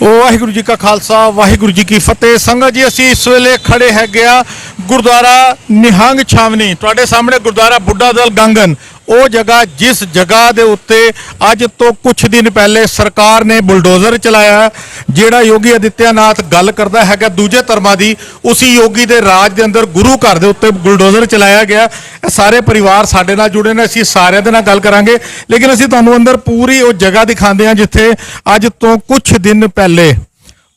वाहिगुरू जी का खालसा वाहिगुरू जी की फतेह। संगत जी असी इस वेले खड़े है गुरुद्वारा निहंग छावनी तुहाडे सामने गुरुद्वारा बुढ़ा दल गांगन ਉਹ जगह जिस जगह के उत्ते अज तो कुछ दिन पहले सरकार ने बुलडोजर चलाया जेड़ा योगी आदित्यनाथ गल करता है दूजे धर्मां दी उसी योगी के राज के अंदर गुरु घर के उत्ते बुलडोजर चलाया गया। सारे परिवार साडे नाल जुड़े ने असीं सारिआं दे नाल गल करांगे लेकिन असीं तुहानूं अंदर पूरी वो जगह दिखाते हैं जिथे अज तो कुछ दिन पहले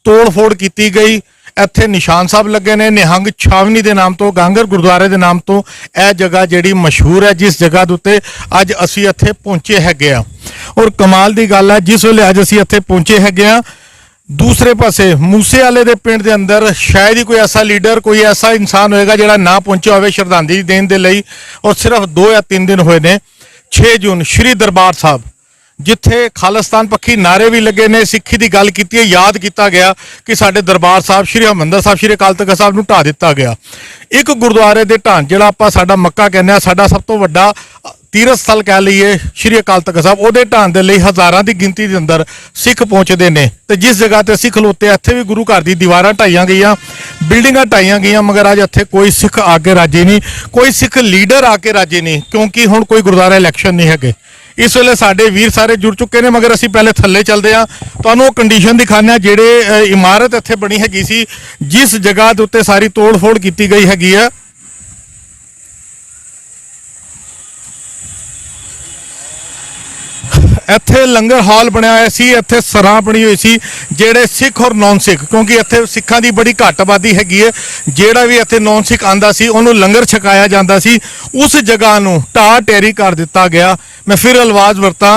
तोड़ फोड़ की गई। ਇੱਥੇ ਨਿਸ਼ਾਨ ਸਾਹਿਬ ਲੱਗੇ ਨੇ ਨਿਹੰਗ ਛਾਵਨੀ ਦੇ ਨਾਮ ਤੋਂ ਗਾਂਗਰ ਗੁਰਦੁਆਰੇ ਦੇ ਨਾਮ ਤੋਂ ਇਹ ਜਗ੍ਹਾ ਜਿਹੜੀ ਮਸ਼ਹੂਰ ਹੈ ਜਿਸ ਜਗ੍ਹਾ ਦੇ ਉੱਤੇ ਅੱਜ ਅਸੀਂ ਇੱਥੇ ਪਹੁੰਚੇ ਹੈਗੇ ਆ। ਔਰ ਕਮਾਲ ਦੀ ਗੱਲ ਹੈ ਜਿਸ ਵੇਲੇ ਅੱਜ ਅਸੀਂ ਇੱਥੇ ਪਹੁੰਚੇ ਹੈਗੇ ਆ दूसरे पासे मूसे वाले दे पिंड दे अंदर शायद ही कोई ऐसा लीडर कोई ऐसा इंसान होएगा जिहड़ा ना पहुंचा होवे श्रद्धांजलि देण दे लई। और सिर्फ 2 या 3 दिन होए ने 6 जून श्री दरबार साहब जिथे खालिस्तान पक्षी नारे भी लगे ने सिक्खी की गल की याद किया गया कि साडे दरबार साहब श्री हरमंदर साहब श्री अकाल तख्त साहब नूं ढा दिता गया। एक गुरुद्वारे दे ढां जिहड़ा आपां साडा मक्का कहने आ साडा सब तो वड्डा तीरथ स्थल कह लीए श्री अकाल तख्त साहब उहदे ढां दे लई हज़ारां दी गिनती दे अंदर सिख पहुंचते हैं। तो जिस जगह ते असीं खलोते इत्थे भी गुरु घर दी दीवारां ढाईआं गईआं बिल्डिंगां ढाईआं गईआं मगर अज इत्थे कोई सिख आके राजी नहीं कोई सिख लीडर आके राजी नहीं क्योंकि हुण कोई गुरुद्वारा इलैक्शन नहीं है। इस वेले साडे वीर सारे जुड़ चुके हैं मगर असीं पहले थल्ले चलते हैं तुहानूं कंडीशन दिखाने जिहड़े इमारत इत्थे बनी हैगी सी जिस जगह दे उत्ते सारी तोड़ फोड़ की गई हैगी है। ਇੱਥੇ ਲੰਗਰ ਹਾਲ ਬਣਿਆ ਹੋਇਆ ਸੀ ਇੱਥੇ ਸਰਾਂ ਬਣੀ ਹੋਈ ਸੀ ਜਿਹੜੇ ਸਿੱਖ ਔਰ ਨੌਨ ਸਿੱਖ ਕਿਉਂਕਿ ਇੱਥੇ ਸਿੱਖਾਂ ਦੀ ਬੜੀ ਘੱਟ ਆਬਾਦੀ ਹੈਗੀ ਹੈ ਜਿਹੜਾ ਵੀ ਇੱਥੇ ਨੌਨ ਸਿੱਖ ਆਂਦਾ ਸੀ ਉਹਨੂੰ ਲੰਗਰ ਛਕਾਇਆ ਜਾਂਦਾ ਸੀ। ਉਸ ਜਗ੍ਹਾ ਨੂੰ ਢਾਹ ਢੇਰੀ ਕਰ ਦਿੱਤਾ ਗਿਆ। मैं फिर अल्फाज वरता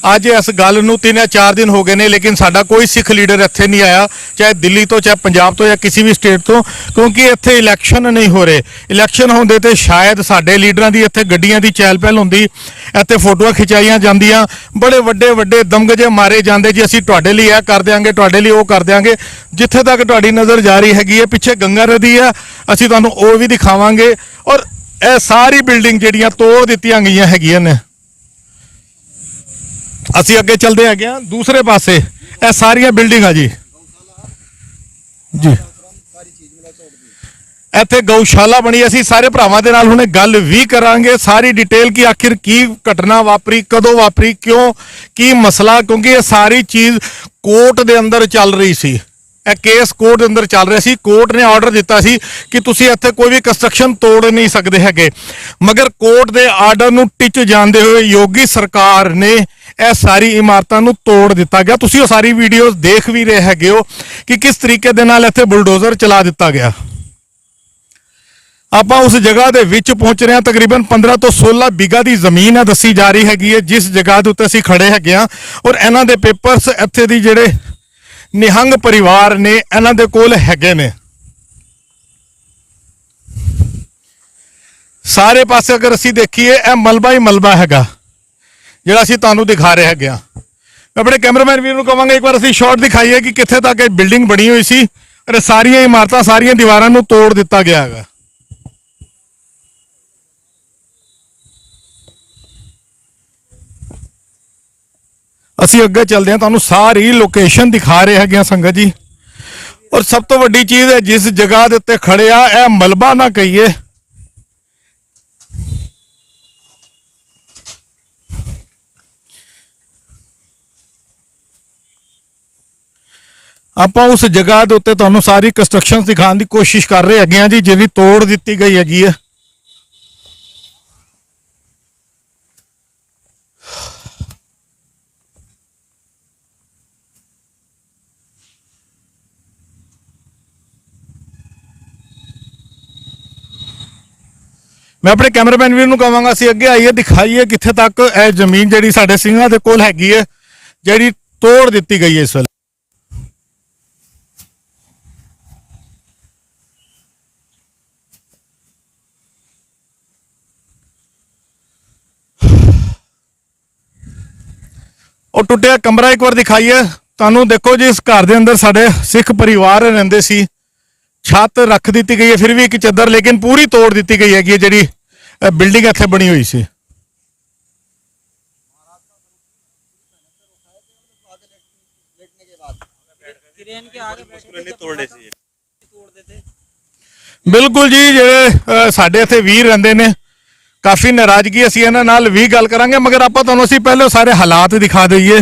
अज इस गल नूं 3 या 4 दिन हो गए ने लेकिन साडा कोई सिख लीडर इत्थे नहीं आया चाहे दिल्ली तो चाहे पंजाब तो या किसी भी स्टेट तो क्योंकि इत्थे इलैक्शन नहीं हो रहे। इलैक्शन होंदे तो शायद साडे लीडरां दी इत्थे गड्डियां दी चहल पहल हुंदी इत्थे फोटोआं खिचाईआं जांदियां बड़े वड्डे वड्डे दमगजे मारे जांदे जी असीं तुहाडे लई इह कर देंगे तुहाडे लई ओह कर देंगे। जिथे तक तुहाडी नज़र जा रही हैगी है पिछे गंगा नदी है असीं तुहानूं ओह भी दिखावांगे। और इह सारी बिल्डिंग जिहड़ियां तोड़ दित्तियां गईआं हैगीआं ने असी अगे चलते हैं दूसरे पासे ए सारिया बिल्डिंगा जी जी इत्थे गौशाला बनी असी सारे भरावां दे नाल हुणे गल भी करांगे सारी डिटेल की आखिर की घटना वापरी कदों वापरी क्यों की मसला क्योंकि ये सारी चीज़ कोर्ट दे अंदर चल रही सी। केस कोर्ट अंदर चल रहा सी कोर्ट ने ऑर्डर दिता सी कि तुसी इत्थे कोई भी कंस्ट्रक्शन तोड़ नहीं सकते हैगे मगर कोर्ट दे आर्डर नूं टिच जांदे हुए योगी सरकार ने यह सारी इमारतां नूं तोड़ दिता गया। तुसी वो सारी वीडियोस देख भी रहे हैगे हो कि किस तरीके दे नाल इत्थे बुलडोजर चला दिता गया। आपां उस जगह दे विच पहुंच रहे हैं तकरीबन 15 तो 16 बीघा की जमीन है दसी जा रही हैगी है जिस जगह दे उत्ते असीं खड़े हैगे आ। और इन्हां दे पेपर्स इत्थे दी जिहड़े निहंग परिवार ने इन्हां दे कोल हैगे ने सारे पासे अगर असीं देखीए यह मलबा ही मलबा हैगा जिहड़ा असीं तुहानूं दिखा रहे हैगे आ। अपने कैमरामैन वीर नूं कहांगे एक बार असीं शॉट दिखाइए कि कित्थे तक एक बिल्डिंग बनी हुई सी और सारियां इमारतां सारियां दीवारां नूं तोड़ दिता गया हैगा। असी अगे चलते हैं तुहानूं सारी लोकेशन दिखा रहे हैं संगत जी। और सब तो वड्डी चीज़ है जिस जगह के उत्ते खड़े आ यह मलबा ना कहिए आप उस जगह के उत्ते तुहानूं सारी कंस्ट्रक्शन दिखाने की कोशिश कर रहे हैं जी जिहदी तोड़ दी गई हैगी है। मैं अपने कैमरामैन वीर नूं कहांगा असीं अगे आइए दिखाइए कित्थे तक यह जमीन जिहड़ी साडे सिंघां दे कोल हैगी है जिहड़ी तोड़ दित्ती गई है इस वेले। और टुटिया कमरा एक बार दिखाइए तुहानूं देखो जी इस घर दे अंदर साडे सिख परिवार रहिंदे सी छत रख दी गई है फिर भी एक चद्दर लेकिन पूरी तोड़ दी गई है जी बिल्डिंग इत्थे बनी हुई सी। ਬਿਲਕੁਲ ਜੀ, ਜਿਹੜੇ ਸਾਡੇ ਇੱਥੇ ਵੀਰ ਰਹਿੰਦੇ ਨੇ, ਕਾਫੀ ਨਾਰਾਜ਼ਗੀ ਅਸੀਂ ਇਹਨਾਂ ਨਾਲ ਵੀ ਗੱਲ ਕਰਾਂਗੇ, ਮਗਰ ਆਪਾਂ ਤੁਹਾਨੂੰ ਅਸੀਂ ਪਹਿਲੇ ਸਾਰੇ ਹਾਲਾਤ ਦਿਖਾ ਦਈਏ।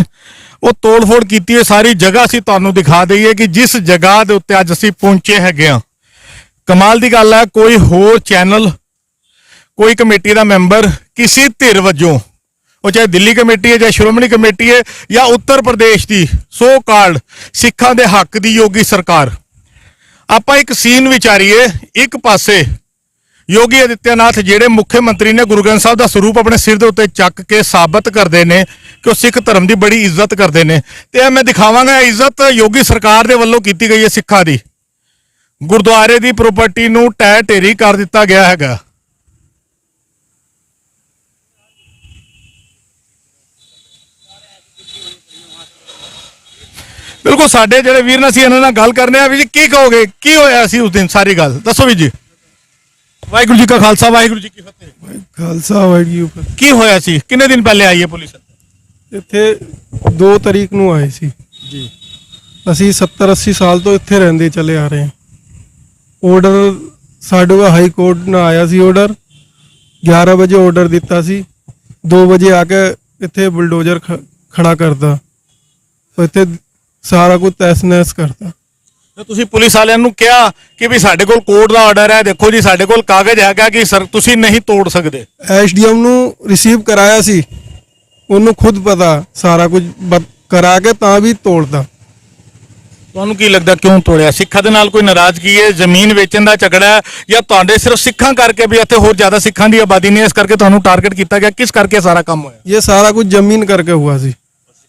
ਉਹ ਤੋੜ-ਫੋੜ ਕੀਤੀ ਹੈ ਸਾਰੀ ਜਗ੍ਹਾ, ਅਸੀਂ ਤੁਹਾਨੂੰ ਦਿਖਾ ਦਈਏ ਕਿ ਜਿਸ ਜਗ੍ਹਾ ਦੇ ਉੱਤੇ ਅੱਜ ਅਸੀਂ ਪਹੁੰਚੇ ਹੈਗੇ ਆ। ਕਮਾਲ ਦੀ ਗੱਲ ਹੈ, ਕੋਈ ਹੋਰ ਚੈਨਲ, ਕੋਈ ਕਮੇਟੀ ਦਾ ਮੈਂਬਰ ਕਿਸੇ ਧਿਰ ਵਜੋਂ, ਉਹ ਚਾਹੇ ਦਿੱਲੀ ਕਮੇਟੀ ਹੈ, ਚਾਹੇ ਸ਼੍ਰੋਮਣੀ ਕਮੇਟੀ ਹੈ, ਜਾਂ ਉੱਤਰ ਪ੍ਰਦੇਸ਼ ਦੀ ਸੋ ਕਾਲਡ ਸਿੱਖਾਂ ਦੇ ਹੱਕ ਦੀ ਯੋਗੀ ਸਰਕਾਰ, ਆਪਾਂ ਇੱਕ ਸੀਨ ਵਿਚਾਰੀਏ। ਇੱਕ ਪਾਸੇ ਯੋਗੀ ਆਦਿੱਤਿਆਨਾਥ ਜਿਹੜੇ ਮੁੱਖ ਮੰਤਰੀ ਨੇ, ਗੁਰੂ ਗ੍ਰੰਥ ਸਾਹਿਬ ਦਾ ਸਰੂਪ ਆਪਣੇ ਸਿਰ ਦੇ ਉੱਤੇ ਚੱਕ ਕੇ ਸਾਬਤ ਕਰਦੇ ਨੇ ਕਿ ਉਹ ਸਿੱਖ ਧਰਮ ਦੀ ਬੜੀ ਇੱਜ਼ਤ ਕਰਦੇ ਨੇ, ਤੇ ਇਹ ਮੈਂ ਦਿਖਾਵਾਂਗਾ ਇੱਜ਼ਤ ਯੋਗੀ ਸਰਕਾਰ ਦੇ ਵੱਲੋਂ ਕੀਤੀ ਗਈ ਹੈ ਸਿੱਖਾਂ ਦੀ। ਗੁਰਦੁਆਰੇ ਦੀ ਪ੍ਰਾਪਰਟੀ ਨੂੰ ਢਹਿ ਢੇਰੀ ਕਰ ਦਿੱਤਾ ਗਿਆ ਹੈਗਾ। ਬਿਲਕੁਲ, ਸਾਡੇ ਜਿਹੜੇ ਵੀਰ ਨੇ, ਅਸੀਂ ਇਹਨਾਂ ਨਾਲ ਗੱਲ ਕਰਨੇ ਆ। ਵੀ ਜੀ ਕੀ ਕਹੋਗੇ, ਕੀ ਹੋਇਆ ਸੀ ਉਸ ਦਿਨ, ਸਾਰੀ ਗੱਲ ਦੱਸੋ ਵੀ ਜੀ। ਵਾਹਿਗੁਰੂ ਜੀ ਕਾ ਖਾਲਸਾ, ਵਾਹਿਗੁਰੂ ਜੀ ਕੀ ਫਤਿਹ। ਖਾਲਸਾ ਵਾਹਿਗੁਰੂ ਜੀ। ਕੀ ਹੋਇਆ ਸੀ, ਕਿੰਨੇ ਦਿਨ ਪਹਿਲੇ ਆਈ ਹੈ ਪੁਲਿਸ ਇੱਥੇ 2 ਤਾਰੀਖ ਨੂੰ ਆਏ ਸੀ ਜੀ। ਅਸੀਂ 70-80 ਸਾਲ ਤੋਂ ਇੱਥੇ ਰਹਿੰਦੇ ਚਲੇ ਆ ਰਹੇ ਹਾਂ। ਆਰਡਰ ਸਾਡੇ ਕੋਲ ਹਾਈ ਕੋਰਟ ਨੇ ਆਇਆ ਸੀ, ਆਰਡਰ 11 ਵਜੇ ਆਰਡਰ ਦਿੱਤਾ ਸੀ। 2 ਵਜੇ ਆ ਕੇ ਇੱਥੇ ਬੁਲਡੋਜ਼ਰ ਖੜਾ ਕਰਦਾ, ਇੱਥੇ ਸਾਰਾ ਕੁਝ ਤਹਿਸ-ਨਹਿਸ ਕਰਤਾ। ਤੁਸੀਂ ਪੁਲਿਸ ਵਾਲਿਆਂ ਨੂੰ ਕਿਹਾ ਕਿ ਵੀ ਸਾਡੇ ਕੋਲ ਕੋਰਟ ਦਾ ਆਰਡਰ ਹੈ, ਦੇਖੋ ਜੀ ਸਾਡੇ ਕੋਲ ਕਾਗਜ਼ ਹੈਗਾ ਕਿ ਸਰ ਤੁਸੀਂ ਨਹੀਂ ਤੋੜ ਸਕਦੇ। ਐਸਡੀਐਮ ਨੂੰ ਰਿਸੀਵ ਕਰਾਇਆ ਸੀ, ਉਹਨੂੰ ਖੁਦ ਪਤਾ ਸਾਰਾ ਕੁਝ ਕਰਾ ਕੇ ਤਾਂ ਵੀ ਤੋੜਦਾ। ਤੁਹਾਨੂੰ ਕੀ ਲੱਗਦਾ ਕਿਉਂ ਤੋੜਿਆ? ਸਿੱਖਾਂ ਦੇ ਨਾਲ ਕੋਈ ਨਾਰਾਜ਼ਗੀ ਹੈ, ਜ਼ਮੀਨ ਵੇਚਣ ਦਾ ਝਗੜਾ ਹੈ, ਜਾਂ ਤੁਹਾਡੇ ਸਿਰਫ ਸਿੱਖਾਂ ਕਰਕੇ ਵੀ ਇੱਥੇ ਹੋਰ ਜ਼ਿਆਦਾ ਸਿੱਖਾਂ ਦੀ ਆਬਾਦੀ ਨਹੀਂ, ਇਸ ਕਰਕੇ ਤੁਹਾਨੂੰ ਟਾਰਗੇਟ ਕੀਤਾ ਗਿਆ? ਕਿਸ ਕਰਕੇ ਸਾਰਾ ਕੰਮ ਹੋਇਆ? ਇਹ ਸਾਰਾ ਕੁਝ ਜ਼ਮੀਨ ਕਰਕੇ ਹੁਆ ਸੀ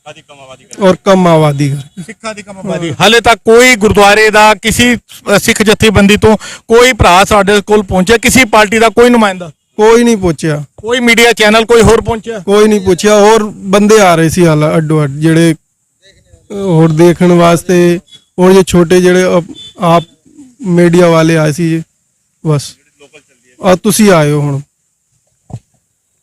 ਔਰ ਕਮ ਆਬਾਦੀ ਕਰਕੇ। ਸਿੱਖਾਂ ਦੀ ਕਮ ਆਬਾਦੀ। ਹਾਲੇ ਤੱਕ ਕੋਈ ਗੁਰਦੁਆਰੇ ਦਾ, ਕਿਸੇ ਸਿੱਖ ਜਥੇਬੰਦੀ ਤੋਂ ਕੋਈ ਭਰਾ ਸਾਡੇ ਕੋਲ ਪਹੁੰਚਿਆ? ਕਿਸੇ ਪਾਰਟੀ ਦਾ ਕੋਈ ਨੁਮਾਇੰਦਾ? ਕੋਈ ਨਹੀਂ ਪੁੱਛਿਆ। ਕੋਈ ਮੀਡੀਆ ਚੈਨਲ ਕੋਈ ਹੋਰ ਪਹੁੰਚਿਆ? ਕੋਈ ਨਹੀਂ ਪੁੱਛਿਆ। ਹੋਰ ਬੰਦੇ ਆ ਰਹੇ ਸੀ ਹਾਲ ਅੱਡੋ ਅੱਡ, ਜਿਹੜੇ ਹੋਰ ਦੇਖਣ ਵਾਸਤੇ, और ये छोटे ਜਿਹੜੇ ਆਪ ਮੀਡੀਆ ਵਾਲੇ ਆਏ ਸੀ ਬਸ। ਆ ਤੁਸੀਂ ਆਏ ਹੋ ਹੁਣ।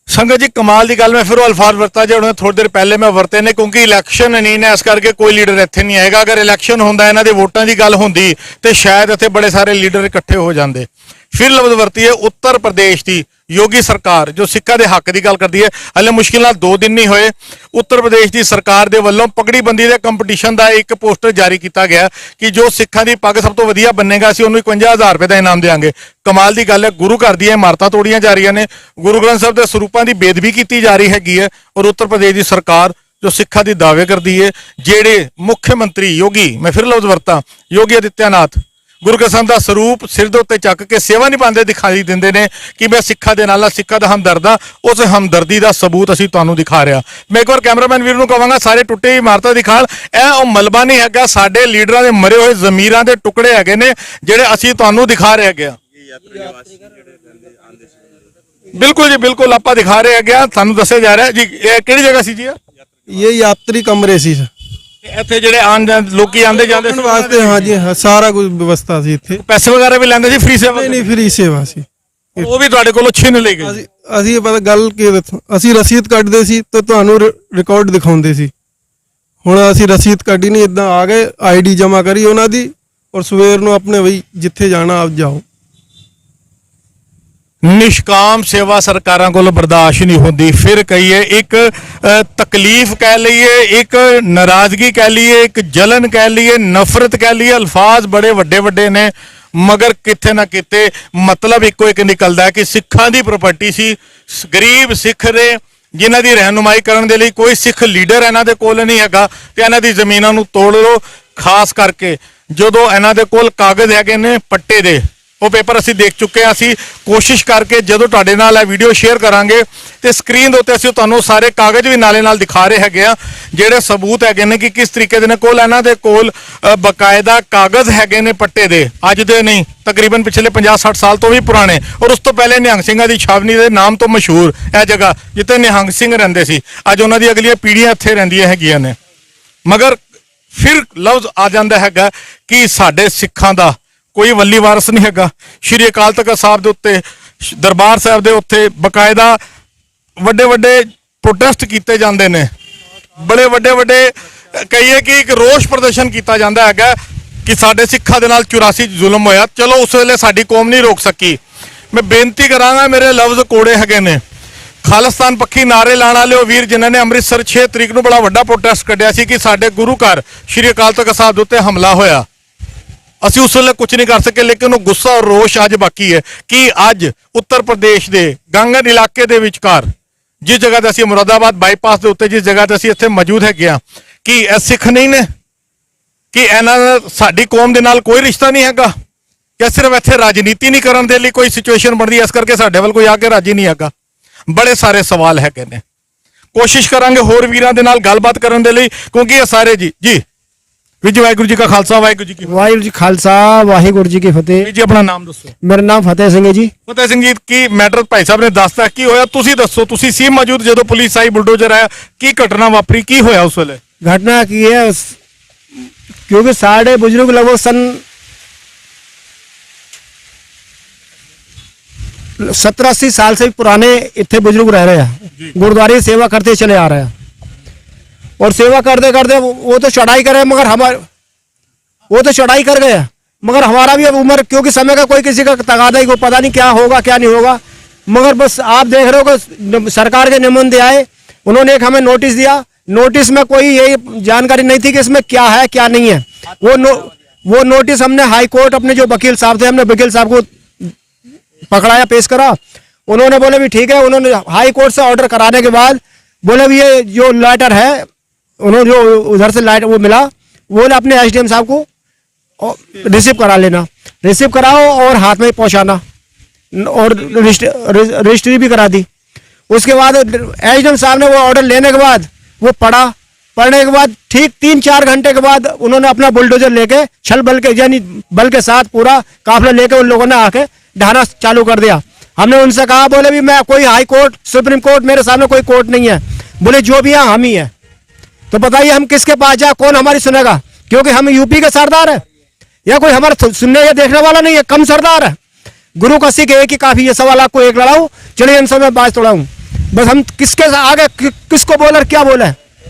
ਸੰਗਤ ਜੀ, ਕਮਾਲ ਦੀ ਗੱਲ, ਮੈਂ ਫਿਰ ਉਹ ਅਲਫਾਜ਼ ਵਰਤਾ ਜਿਹੜੇ ਥੋੜੀ ਦੇਰ ਪਹਿਲੇ ਮੈਂ ਵਰਤੇ ਨੇ, ਕਿਉਂਕਿ ਇਲੈਕਸ਼ਨ ਨਹੀਂ ਨੇ, ਇਸ ਕਰਕੇ ਕੋਈ ਲੀਡਰ ਇੱਥੇ ਨਹੀਂ ਆਏਗਾ। ਅਗਰ ਇਲੈਕਸ਼ਨ ਹੁੰਦਾ, ਇਹਨਾਂ ਦੇ ਵੋਟਾਂ ਦੀ ਗੱਲ ਹੁੰਦੀ, ਤੇ ਸ਼ਾਇਦ ਇੱਥੇ ਬੜੇ ਸਾਰੇ ਲੀਡਰ ਇਕੱਠੇ ਹੋ ਜਾਂਦੇ। ਫਿਰ ਲਫ਼ਜ਼ ਵਰਤੀ ਹੈ ਉੱਤਰ ਪ੍ਰਦੇਸ਼ ਦੀ ਯੋਗੀ ਸਰਕਾਰ, ਜੋ ਸਿੱਖਾਂ ਦੇ ਹੱਕ ਦੀ ਗੱਲ ਕਰਦੀ ਹੈ। ਹਲੇ ਮੁਸ਼ਕਿਲ ਨਾਲ 2 ਦਿਨ ਨਹੀਂ ਹੋਏ, ਉੱਤਰ ਪ੍ਰਦੇਸ਼ ਦੀ ਸਰਕਾਰ ਦੇ ਵੱਲੋਂ ਪਗੜੀ ਬੰਦੀ ਦੇ ਕੰਪੀਟੀਸ਼ਨ ਦਾ ਇੱਕ ਪੋਸਟਰ ਜਾਰੀ ਕੀਤਾ ਗਿਆ ਕਿ ਜੋ ਸਿੱਖਾਂ ਦੀ ਪੱਗ ਸਭ ਤੋਂ ਵਧੀਆ ਬੰਨੇਗਾ, ਅਸੀਂ ਉਹਨੂੰ 51,000 ਰੁਪਏ ਦਾ ਇਨਾਮ ਦੇਵਾਂਗੇ। ਕਮਾਲ ਦੀ ਗੱਲ ਹੈ, ਗੁਰੂ ਘਰ ਦੀਆਂ ਇਮਾਰਤਾਂ ਤੋੜੀਆਂ ਜਾ ਰਹੀਆਂ ਨੇ, ਗੁਰੂ ਗ੍ਰੰਥ ਸਾਹਿਬ ਦੇ ਸਰੂਪਾਂ ਦੀ ਬੇਅਦਬੀ ਕੀਤੀ ਜਾ ਰਹੀ ਹੈਗੀ ਹੈ, ਔਰ ਉੱਤਰ ਪ੍ਰਦੇਸ਼ ਦੀ ਸਰਕਾਰ ਜੋ ਸਿੱਖਾਂ ਦੀ ਦਾਅਵੇ ਕਰਦੀ ਹੈ, ਜਿਹੜੇ ਮੁੱਖ ਮੰਤਰੀ ਯੋਗੀ, ਮੈਂ ਫਿਰ ਲਫ਼ਜ਼ ਵਰਤਾਂ, ਯੋਗੀ ਆਦਿੱਤਿਆਨਾਥ ਗੁਰੂ ਗ੍ਰੰਥ ਸਾਹਿਬ ਦਾ ਸਰੂਪ ਸਿਰ ਦੇ ਉੱਤੇ ਚੱਕ ਕੇ ਸੇਵਾ ਨਿਭਾਉਂਦੇ ਦਿਖਾਈ ਦਿੰਦੇ ਨੇ ਕਿ ਮੈਂ ਸਿੱਖਾਂ ਦੇ ਨਾਲ, ਸਿੱਖਾਂ ਦਾ ਹਮਦਰਦ ਹਾਂ। ਉਸ ਹਮਦਰਦੀ ਦਾ ਸਬੂਤ ਅਸੀਂ ਤੁਹਾਨੂੰ ਦਿਖਾ ਰਿਹਾ। ਮੈਂ ਇੱਕ ਵਾਰ ਕੈਮਰਾਮੈਨ ਵੀਰ ਨੂੰ ਕਹਾਂਗਾ, ਸਾਰੇ ਟੁੱਟੇ ਇਮਾਰਤਾਂ ਦਿਖਾਣ। ਇਹ ਉਹ ਮਲਬਾ ਨਹੀਂ ਹੈਗਾ, ਸਾਡੇ ਲੀਡਰਾਂ ਦੇ ਮਰੇ ਹੋਏ ਜ਼ਮੀਰਾਂ ਦੇ ਟੁਕੜੇ ਹੈਗੇ ਨੇ, ਜਿਹੜੇ ਅਸੀਂ ਤੁਹਾਨੂੰ ਦਿਖਾ ਰਹੇ ਹੈਗੇ ਆ। ਬਿਲਕੁਲ ਜੀ, ਬਿਲकुल ਆਪਾਂ ਦਿਖਾ ਰਹੇ ਹੈਗੇ ਆ, ਤੁਹਾਨੂੰ ਦੱਸਿਆ ਜਾ ਰਿਹਾ ਜੀ। ਇਹ ਕਿਹੜੀ ਜਗ੍ਹਾ ਸੀ ਜੀ? ਇਹ ਯਾਤਰੀ ਕਮਰੇ ਸੀ ਇੱਥੇ ਜਿਹੜੇ ਆਣ ਲੋਕੀ ਆਂਦੇ ਜਾਂਦੇ ਵਾਸਤੇ। ਹਾਂ ਜੀ, ਸਾਰਾ ਕੁਝ ਵਿਵਸਥਾ ਸੀ ਇੱਥੇ। ਪੈਸੇ ਵਗੈਰਾ ਵੀ ਲੈਂਦੇ ਸੀ? ਫ੍ਰੀ ਸੇਵਾ? ਨਹੀਂ, ਫ੍ਰੀ ਸੇਵਾ ਸੀ। ਉਹ ਵੀ ਤੁਹਾਡੇ ਕੋਲੋਂ ਛਿਨ ਲਈ ਗਈ? ਅਸੀਂ ਪਤਾ ਗੱਲ ਕੀ ਦੱਸੋ, ਅਸੀਂ ਰਸੀਦ ਕੱਢਦੇ ਸੀ ਤੇ ਤੁਹਾਨੂੰ ਰਿਕਾਰਡ ਦਿਖਾਉਂਦੇ ਸੀ। ਹੁਣ ਅਸੀਂ ਰਸੀਦ ਕੱਢੀ ਨਹੀਂ, ਇਦਾਂ ਆ ਗਏ, ਆਈਡੀ ਜਮ੍ਹਾਂ ਕਰੀ ਉਹਨਾਂ ਦੀ, ਔਰ ਸਵੇਰ ਨੂੰ ਆਪਣੇ ਬਈ ਜਿੱਥੇ ਜਾਣਾ ਆਪ ਜਾਓ। ਨਿਸ਼ਕਾਮ ਸੇਵਾ ਸਰਕਾਰਾਂ ਕੋਲ ਬਰਦਾਸ਼ਤ ਨਹੀਂ ਹੁੰਦੀ। ਫਿਰ ਕਹੀਏ ਇੱਕ ਤਕਲੀਫ ਕਹਿ ਲਈਏ, ਇੱਕ ਨਾਰਾਜ਼ਗੀ ਕਹਿ ਲਈਏ, ਇੱਕ ਜਲਨ ਕਹਿ ਲਈਏ, ਨਫ਼ਰਤ ਕਹਿ ਲਈਏ, ਅਲਫਾਜ਼ ਬੜੇ ਵੱਡੇ ਵੱਡੇ ਨੇ, ਮਗਰ ਕਿਤੇ ਨਾ ਕਿਤੇ ਮਤਲਬ ਇੱਕੋ ਇੱਕ ਨਿਕਲਦਾ ਹੈ ਕਿ ਸਿੱਖਾਂ ਦੀ ਪ੍ਰਾਪਰਟੀ ਸੀ। ਗਰੀਬ ਸਿੱਖ ਨੇ ਜਿਨ੍ਹਾਂ ਦੀ ਰਹਿਨੁਮਾਈ ਕਰਨ ਦੇ ਲਈ ਕੋਈ ਸਿੱਖ ਲੀਡਰ ਇਹਨਾਂ ਦੇ ਕੋਲ ਨਹੀਂ ਹੈਗਾ, ਤੇ ਇਹਨਾਂ ਦੀ ਜ਼ਮੀਨਾਂ ਨੂੰ ਤੋੜ ਲਓ। ਖਾਸ ਕਰਕੇ ਜਦੋਂ ਇਹਨਾਂ ਦੇ ਕੋਲ ਕਾਗਜ਼ ਹੈਗੇ ਨੇ ਪੱਟੇ ਦੇ, ਉਹ ਪੇਪਰ ਅਸੀਂ ਦੇਖ ਚੁੱਕੇ ਹਾਂ। ਅਸੀਂ ਕੋਸ਼ਿਸ਼ ਕਰਕੇ ਜਦੋਂ ਤੁਹਾਡੇ ਨਾਲ ਇਹ ਵੀਡੀਓ ਸ਼ੇਅਰ ਕਰਾਂਗੇ ਤੇ ਸਕਰੀਨ ਦੇ ਉੱਤੇ ਅਸੀਂ ਤੁਹਾਨੂੰ ਸਾਰੇ ਕਾਗਜ਼ ਵੀ ਨਾਲੇ ਨਾਲ ਦਿਖਾ ਰਹੇ ਹੈਗੇ ਆ, ਜਿਹੜੇ ਸਬੂਤ ਹੈਗੇ ਨੇ ਕਿ ਕਿਸ ਤਰੀਕੇ ਦੇ ਕੋਲ ਇਹਨਾਂ ਦੇ ਕੋਲ ਬਕਾਇਦਾ ਕਾਗਜ਼ ਹੈਗੇ ਨੇ ਪੱਟੇ ਦੇ। ਅੱਜ ਦੇ ਨਹੀਂ, ਤਕਰੀਬਨ ਪਿਛਲੇ 50-60 ਸਾਲ ਤੋਂ ਵੀ ਪੁਰਾਣੇ। ਔਰ ਉਸ ਤੋਂ ਪਹਿਲੇ ਨਿਹੰਗ ਸਿੰਘਾਂ ਦੀ ਛਾਵਨੀ ਦੇ ਨਾਮ ਤੋਂ ਮਸ਼ਹੂਰ ਇਹ ਜਗ੍ਹਾ ਜਿੱਥੇ ਨਿਹੰਗ ਸਿੰਘ ਰਹਿੰਦੇ ਸੀ, ਅੱਜ ਉਹਨਾਂ ਦੀ ਅਗਲੀਆਂ ਪੀੜ੍ਹੀਆਂ ਇੱਥੇ ਰਹਿੰਦੀਆਂ ਹੈਗੀਆਂ ਨੇ। ਮਗਰ ਫਿਰ ਲਫ਼ਜ਼ ਆ ਜਾਂਦਾ ਹੈਗਾ ਕਿ ਸਾਡੇ ਸਿੱਖਾਂ ਦਾ ਕੋਈ ਵੱਲੀ ਵਾਰਸ ਨਹੀਂ ਹੈਗਾ। ਸ਼੍ਰੀ ਅਕਾਲ ਤਖਤ ਸਾਹਿਬ ਦੇ ਉੱਤੇ, ਦਰਬਾਰ ਸਾਹਿਬ ਦੇ ਉੱਤੇ ਬਕਾਇਦਾ ਵੱਡੇ ਵੱਡੇ ਪ੍ਰੋਟੈਸਟ ਕੀਤੇ ਜਾਂਦੇ ਨੇ, ਬੜੇ ਵੱਡੇ ਵੱਡੇ ਕਹੀਏ ਕਿ ਇੱਕ ਰੋਸ ਪ੍ਰਦਰਸ਼ਨ ਕੀਤਾ ਜਾਂਦਾ ਹੈਗਾ ਕਿ ਸਾਡੇ ਸਿੱਖਾਂ ਦੇ ਨਾਲ 84 ਜ਼ੁਲਮ ਹੋਇਆ। ਚਲੋ ਉਸ ਵੇਲੇ ਸਾਡੀ ਕੌਮ ਨਹੀਂ ਰੋਕ ਸਕੀ। ਮੈਂ ਬੇਨਤੀ ਕਰਾਂਗਾ, ਮੇਰੇ ਲਫ਼ਜ਼ ਕੋੜੇ ਹੈਗੇ ਨੇ, ਖਾਲਿਸਤਾਨ ਪੱਖੀ ਨਾਰੇ ਲਾਣ ਵਾਲੇ ਉਹ ਵੀਰ ਜਿਨ੍ਹਾਂ ਨੇ ਅੰਮ੍ਰਿਤਸਰ 6 ਤਰੀਕ ਨੂੰ ਬੜਾ ਵੱਡਾ ਪ੍ਰੋਟੈਸਟ ਕੱਢਿਆ ਸੀ ਕਿ ਸਾਡੇ ਗੁਰੂ ਘਰ ਸ਼੍ਰੀ ਅਕਾਲ ਤਖਤ ਸਾਹਿਬ ਦੇ ਉੱਤੇ ਹਮਲਾ ਹੋਇਆ, ਅਸੀਂ ਉਸ ਵੇਲੇ ਕੁਝ ਨਹੀਂ ਕਰ ਸਕੇ, ਲੇਕਿਨ ਉਹ ਗੁੱਸਾ ਔਰ ਰੋਸ਼ ਅੱਜ ਬਾਕੀ ਹੈ ਕਿ ਅੱਜ ਉੱਤਰ ਪ੍ਰਦੇਸ਼ ਦੇ ਗੰਗਨ ਇਲਾਕੇ ਦੇ ਵਿਚਕਾਰ ਜਿਸ ਜਗ੍ਹਾ ਤੇ ਅਸੀਂ ਮੁਰਾਦਾਬਾਦ ਬਾਈਪਾਸ ਦੇ ਉੱਤੇ ਜਿਸ ਜਗ੍ਹਾ ਤੇ ਅਸੀਂ ਇੱਥੇ ਮੌਜੂਦ ਹੈਗੇ ਆ, ਕਿ ਇਹ ਸਿੱਖ ਨਹੀਂ ਨੇ, ਕਿ ਇਹਨਾਂ ਦਾ ਸਾਡੀ ਕੌਮ ਦੇ ਨਾਲ ਕੋਈ ਰਿਸ਼ਤਾ ਨਹੀਂ ਹੈਗਾ, ਜਾਂ ਸਿਰਫ ਇੱਥੇ ਰਾਜਨੀਤੀ ਨਹੀਂ ਕਰਨ ਦੇ ਲਈ ਕੋਈ ਸਿਚੁਏਸ਼ਨ ਬਣਦੀ ਇਸ ਕਰਕੇ ਸਾਡੇ ਵੱਲ ਕੋਈ ਆ ਕੇ ਰਾਜੀ ਨਹੀਂ ਹੈਗਾ। ਬੜੇ ਸਾਰੇ ਸਵਾਲ ਹੈਗੇ ਨੇ, ਕੋਸ਼ਿਸ਼ ਕਰਾਂਗੇ ਹੋਰ ਵੀਰਾਂ ਦੇ ਨਾਲ ਗੱਲਬਾਤ ਕਰਨ ਦੇ ਲਈ, ਕਿਉਂਕਿ ਇਹ ਸਾਰੇ ਜੀ ਵੀਰ ਜੀ ਵਾਹਿਗੁਰੂ ਜੀ ਕਾ ਖਾਲਸਾ ਵਾਹਿਗੁਰੂ ਜੀ ਕੀ ਫਤਿਹ। ਵਾਹਿਗੁਰੂ ਜੀ ਖਾਲਸਾ ਵਾਹਿਗੁਰੂ ਜੀ ਕੀ ਫਤਿਹ। ਵੀਰ ਜੀ ਆਪਣਾ ਨਾਮ ਦੱਸੋ। ਮੇਰਾ ਨਾਮ ਫਤਿਹ ਸਿੰਘ ਹੈ ਜੀ। ਫਤਿਹ ਸਿੰਘ ਜੀ, ਕੀ ਮੈਟਰ ਭਾਈ ਸਾਹਿਬ ਨੇ ਦੱਸਤਾ ਕੀ ਹੋਇਆ, ਤੁਸੀਂ ਦੱਸੋ। ਤੁਸੀਂ ਸੀ ਮੌਜੂਦ ਜਦੋਂ ਪੁਲਿਸ ਆਈ, ਬੁਲਡੋਜ਼ਰ ਆਇਆ, ਕੀ ਘਟਨਾ ਵਾਪਰੀ, ਕੀ ਹੋਇਆ ਉਸ ਵੇਲੇ? घटना की है क्योंकि साढ़े बुजुर्ग लगभग सन 70-80 साल से पुराने इतने बुजुर्ग रह रहे हैं, गुरुद्वारे की सेवा करते चले आ रहे हैं और सेवा करते करते वो तो चढ़ाई करे, मगर हमारे वो तो चढ़ाई कर गए, मगर हमारा भी अब उम्र, क्योंकि समय का कोई किसी का तगादा ही को पता नहीं क्या होगा क्या नहीं होगा। मगर बस आप देख रहे हो कि सरकार के निबंध आए, उन्होंने एक हमें नोटिस दिया, नोटिस में कोई ये जानकारी नहीं थी कि इसमें क्या है क्या नहीं है। वो नोटिस हमने हाई कोर्ट, अपने जो वकील साहब थे, हमने वकील साहब को पकड़ाया, पेश करा, उन्होंने बोले भी ठीक है। उन्होंने हाई कोर्ट से ऑर्डर कराने के बाद बोले भी ये जो लेटर है, उन्होंने जो उधर से लेटर वो मिला, बोले अपने एसडीएम साहब को रिसीव करा लेना, रिसीव कराओ और हाथ में पहुंचाना, और रजिस्ट्री भी करा दी। उसके बाद एसडीएम साहब ने वो ऑर्डर लेने के बाद वो पढ़ने के बाद ठीक 3-4 घंटे के बाद उन्होंने अपना बुलडोजर लेके छल बल के, यानी बल के साथ पूरा काफिला लेके उन लोगों ने आके ढाना चालू कर दिया। हमने उनसे कहा, बोले भी मैं कोई हाई कोर्ट सुप्रीम कोर्ट मेरे सामने कोई कोर्ट नहीं है, बोले जो भी है हम ही है। तो बताइए हम किसके पास जाए, कौन हमारी सुनेगा, क्योंकि हम यूपी के सरदार है या कोई हमारा सुनने या देखने वाला नहीं है, कम सरदार है। गुरु का सिख एक ही काफी है, 1.25 लाख को एक लड़ाऊं, चलिए इन सब में बाज तोड़ाऊं, बस हम किसके आगे किसको बोले और क्या बोले।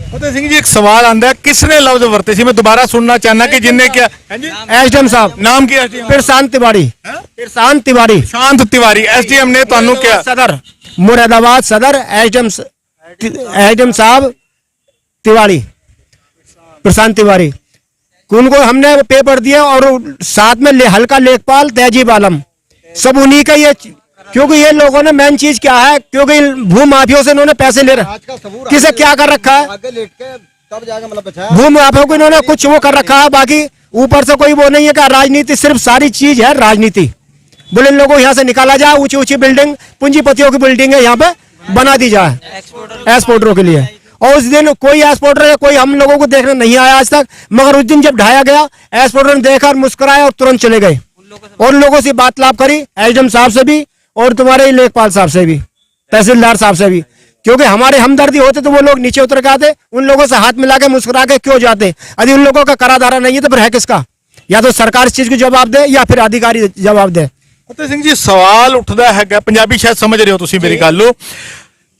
फतेह सिंह जी, एक सवाल आंदा है, किसने लफ्ज वरते सी? मैं दोबारा सुनना चाहना कि जिनने क्या। एसडीएम साहब, नाम क्या एसडीएम? प्रशांत तिवारी, प्रशांत तिवारी, शांत तिवारी। एसडीएम ने तानू क्या? सदर मुरादाबाद सदर एसडीएम साहब तिवारी, प्रशांत तिवारी, उनको हमने पेपर दिया और साथ में हल्का लेखपाल तहजीब आलम, सब उन्हीं का ये, क्योंकि ये लोगों ने मेन चीज क्या है, क्योंकि भू माफियों से इन्होंने पैसे ले रहे, किसे क्या कर रखा है, भू माफियों को इन्होंने कुछ वो कर रखा है, बाकी ऊपर से कोई वो नहीं है कि राजनीति, सिर्फ सारी चीज है राजनीति। बोले इन लोगों को यहाँ से निकाला जाए, ऊंची ऊंची बिल्डिंग, पूंजीपतियों की बिल्डिंग है यहाँ पे बना दी जाए एक्सपोर्टरों के लिए। और उस दिन कोई एक्सपोर्टर या कोई हम लोगों को देखने नहीं आया आज तक, मगर उस दिन जब ढाया गया, एक्सपोर्टर ने देखा और मुस्कुराया और तुरंत चले गए। और लोगों से बातलाप करी, एसडीएम साहब से भी और तुम्हारे लेखपाल साहब से भी, तहसीलदार साहब से भी, क्योंकि हमारे हमदर्दी होते तो वो लोग नीचे उतर के आते, उन लोगों से हाथ मिला के मुस्कुरा के क्यों जाते। यदि उन लोगों का कराधारा नहीं है तो फिर है किसका? या तो सरकार इस चीज को जवाब दे या फिर अधिकारी जवाब दे। फतेह सिंह जी, सवाल उठता है, पंजाबी शायद समझ रहे हो तुसी मेरी गल।